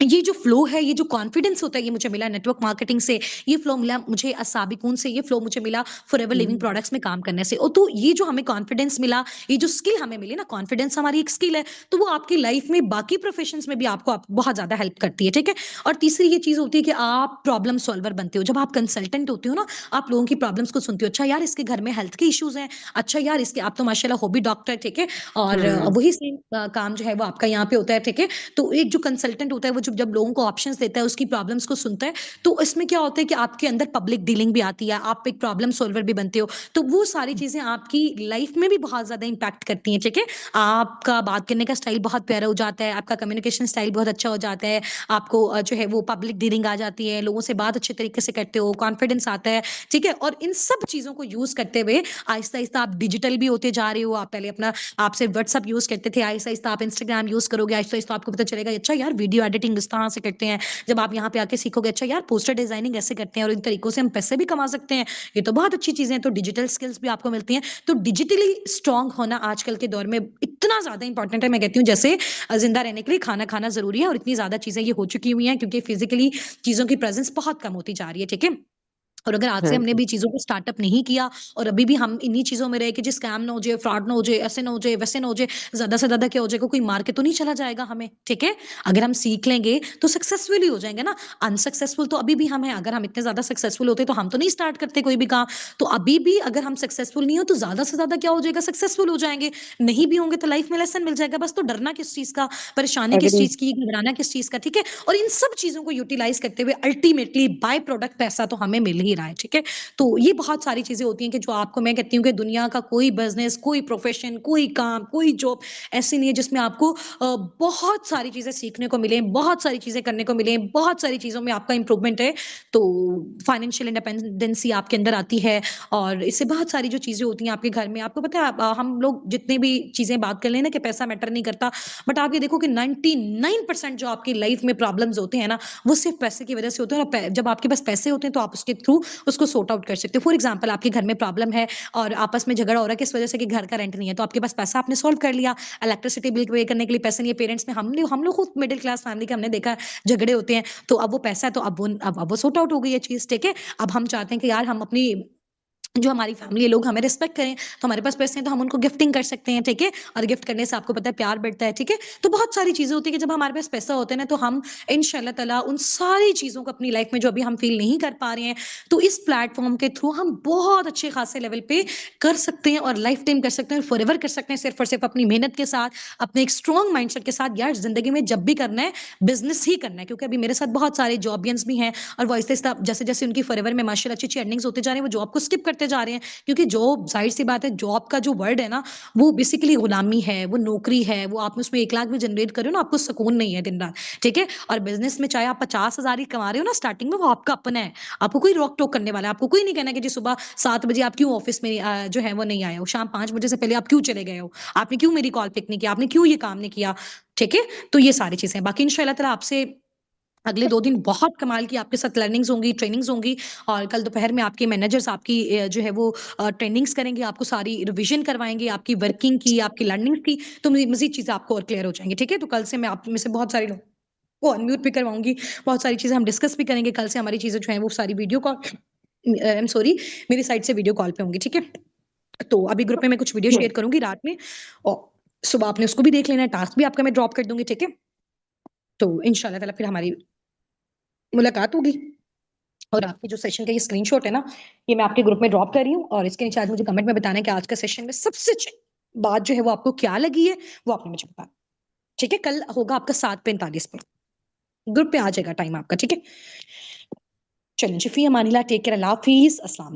ये जो फ्लो है, ये जो कॉन्फिडेंस होता है, ये मुझे मिला नेटवर्क मार्केटिंग से, ये फ्लो मिला मुझे असाबिकून से, ये फ्लो मुझे मिला फॉरएवर लिविंग प्रोडक्ट्स में काम करने से। और तो ये जो हमें कॉन्फिडेंस मिला, ये जो स्किल हमें मिली ना, कॉन्फिडेंस हमारी एक स्किल है, तो वो आपकी लाइफ में बाकी प्रोफेशंस में भी आपको बहुत ज्यादा हेल्प करती है, ठीक है। और तीसरी ये चीज होती है कि आप प्रॉब्लम सॉल्वर बनते हो। जब आप कंसल्टेंट होते हो ना, आप लोगों की प्रॉब्लम्स को सुनते हो, अच्छा यार इसके घर में हेल्थ के इश्यूज हैं, अच्छा यार इसके, आप तो माशाल्लाह हो भी डॉक्टर, ठीक है। और वही सेम काम जो है वो आपका यहाँ पे होता है, ठीक है। तो एक जो कंसल्टेंट होता है, वो जब लोगों को ऑप्शंस देता है, उसकी प्रॉब्लम्स को सुनता है, तो इसमें क्या होता है कि आपके अंदर पब्लिक डीलिंग भी आती है, आप एक प्रॉब्लम सॉल्वर भी बनते हो। तो वो सारी चीजें आपकी लाइफ में भी बहुत ज्यादा इंपैक्ट करती हैं, ठीक है। आपका बात करने का स्टाइल बहुत प्यारा हो जाता है, आपका कम्युनिकेशन स्टाइल बहुत अच्छा हो जाता है, आपको जो है वो पब्लिक डीलिंग आ जाती है, लोगों से बात अच्छे तरीके से करते हो, कॉन्फिडेंस आता है, ठीक है। और इन सब चीजों को यूज करते हुए आहिस्ता आहिस्ता आप डिजिटल भी होते जा रहे हो। आप पहले अपना, आप सिर्फ व्हाट्सअप यूज करते थे, आहिस्ता आहिस्ता आप इंस्टाग्राम यूज करोगे, आहिस्ता आहिस्ता आपको पता चलेगा अच्छा यार वीडियो एडिटिंग इस तरह से करते हैं। जब आप यहाँ पे आके सीखोगे, अच्छा यार पोस्टर डिजाइनिंग ऐसे करते हैं और इन तरीकों से हम पैसे भी कमा सकते हैं, ये तो बहुत अच्छी चीजें हैं। तो डिजिटल स्किल्स भी आपको मिलती हैं। तो डिजिटली स्ट्रांग होना आजकल के दौर में इतना ज्यादा इंपॉर्टेंट है, मैं कहती हूँ जैसे जिंदा रहने के लिए खाना खाना जरूरी है। और इतनी ज्यादा चीजें ये हो चुकी हुई हैं क्योंकि फिजिकली चीजों की प्रेजेंस बहुत कम होती जा रही है, ठीक है। और अगर आज से हमने भी चीज़ों को स्टार्टअप नहीं किया और अभी भी हम इन्हीं चीज़ों में रहे कि जी स्कैम ना हो जाए, फ्रॉड ना हो जाए, ऐसे ना हो जाए, वैसे ना हो जाए, ज़्यादा से ज़्यादा क्या हो जाएगा, कोई मार के तो नहीं चला जाएगा हमें, ठीक है? अगर हम सीख लेंगे तो सक्सेसफुल ही हो जाएंगे ना। अनसक्सेसफुल तो अभी भी हम हैं। अगर हम इतने ज़्यादा सक्सेसफुल होते तो हम तो नहीं स्टार्ट करते कोई भी काम। तो अभी भी अगर हम सक्सेसफुल नहीं हो तो ज़्यादा से ज़्यादा क्या हो जाएगा, सक्सेसफुल हो जाएंगे। नहीं भी होंगे तो लाइफ में लेसन मिल जाएगा। बस तो डरना किस चीज़ का, परेशानी किस एग्री। चीज़ की, घबराना किस चीज़ का, ठीक है? और इन सब चीज़ों को यूटिलाइज करते हुए अल्टीमेटली बाय प्रोडक्ट पैसा तो हमें मिल ही रहा है, ठीक है? तो ये बहुत सारी चीज़ें होती हैं कि जो आपको, मैं कहती हूँ कि दुनिया का कोई बिज़नेस, कोई प्रोफ़ेशन, कोई काम, कोई जॉब ऐसी नहीं है जिसमें आपको बहुत सारी चीज़ें सीखने को मिलें, बहुत सारी चीज़ें करने को मिलें, बहुत सारी चीज़ों में आपका इम्प्रूवमेंट है। तो फाइनेंशियल इंडिपेंडेंसी आपके अंदर आती है। और इससे बहुत सारी जो चीज़ें होती हैं आपके घर में, आपको पता है हम लोग जितने भी चीज़ें बात कर लें ना कि पैसा मैटर नहीं करता, बट आप ये देखो कि 99% जो आपकी लाइफ़ में प्रॉब्लम्स होते हैं ना, वो सिर्फ़ पैसे की वज़ह से होते हैं। और जब आपके पास पैसे होते हैं तो आप उसके थ्रू उसको सॉर्ट आउट कर सकते हो। फॉर एग्जांपल आपके घर में प्रॉब्लम है और आपस में झगड़ा हो रहा है किस वजह से कि घर का रेंट नहीं है, तो आपके पास पैसा, आपने सॉल्व कर लिया। इलेक्ट्रिसिटी बिल पे करने के लिए पैसे नहीं है, पेरेंट्स में हम लोग खुद मिडिल क्लास फैमिली के हमने देखा झगड़े होते हैं, तो अब वो पैसा है तो अब वो सॉर्ट आउट हो गई है चीज, ठीक है। अब हम चाहते हैं कि यार हम अपनी जो हमारी फैमिली है, लोग हमें रिस्पेक्ट करें, तो हमारे पास पैसे हैं तो हम उनको गिफ्टिंग कर सकते हैं, ठीक है। और गिफ्ट करने से आपको पता है प्यार बढ़ता है, ठीक है। तो बहुत सारी चीजें होती है कि जब हमारे पास पैसा होता है ना, तो हम इंशाल्लाह ताला उन सारी चीजों को अपनी लाइफ में जो अभी हम फील नहीं कर पा रहे हैं, तो इस प्लेटफॉर्म के थ्रू हम बहुत अच्छे खासे लेवल पे कर सकते हैं और लाइफ टाइम कर सकते हैं, फॉरएवर कर सकते हैं, सिर्फ और सिर्फ अपनी मेहनत के साथ, अपने एक स्ट्रॉन्ग माइंडसेट के साथ। यार जिंदगी में जब भी करना है बिजनेस ही करना है, क्योंकि अभी मेरे साथ बहुत सारे जॉबियंस भी हैं और वो आहिस्ता आहिस्ता जैसे जैसे उनकी फॉरएवर में माशाल्लाह अच्छी अच्छी अर्निंग्स होते जा रहे हैं, वो जॉब को स्किप करते जा रहे हैं। क्योंकि जॉब, जाहिर सी बात है, जॉब का जो वर्ड है ना, वो बेसिकली गुलामी है, वो नौकरी है, वो आप उसमें 1 लाख भी जनरेट करो ना, आपको सुकून नहीं है दिन रात, ठीक है। और बिजनेस में चाहे आप 50,000 ही कमा रहे हो ना स्टार्टिंग में, वो आपका अपना है, आपको कोई रोक टोक करने वाला है। आपको कोई नहीं कहना कि जी सुबह 7 बजे आप क्यों ऑफिस में जो है वो नहीं आए हो, शाम 5 बजे से पहले आप क्यों चले गए हो, आपने क्यों मेरी कॉल पिक नहीं किया, आपने क्यों ये काम नहीं किया, ठीक है। तो ये सारी चीजें बाकी इंशाल्लाह ताला आपसे अगले 2 दिन बहुत कमाल की आपके साथ लर्निंग्स होंगी, ट्रेनिंग्स होंगी। और कल दोपहर में आपके मैनेजर्स आपकी जो है वो ट्रेनिंग्स करेंगे, आपको सारी रिवीजन करवाएँगे, आपकी वर्किंग की, आपकी लर्निंग की, तो मज़ीद चीज़ें आपको और क्लियर हो जाएँगी, ठीक है? तो कल से मैं आप में से बहुत सारे लोग को अनम्यूट भी करवाऊँगी, बहुत सारी चीज़ें हम डिस्कस भी करेंगे। कल से हमारी चीज़ें जो हैं वो सारी video call I am sorry, मेरी साइड से वीडियो कॉल पे होंगी, ठीक है? तो अभी ग्रुप में मैं कुछ वीडियो शेयर करूँगी रात में और सुबह आपने उसको भी देख लेना है, टास्क भी आपका मैं ड्रॉप कर दूँगी, ठीक है? तो इंशाल्लाह ताला फिर हमारी मुलाकात होगी। और आपके जो सेशन का ये स्क्रीनशॉट है ना, ये मैं आपके ग्रुप में ड्रॉप कर रही हूँ और इसके नीचे आज मुझे कमेंट में बताना है कि आज का सेशन में सबसे अच्छी बात जो है वो आपको क्या लगी है, वो आपने मुझे बताना। ठीक है? कल होगा आपका 7:45 पे। ग्रुप पे आ जाएगा टाइम आपका, ठीक है? चलें शिफी अमानिल्लाह टेक केयर अल्लाह हाफिज़ अस्सलाम वालेकुम।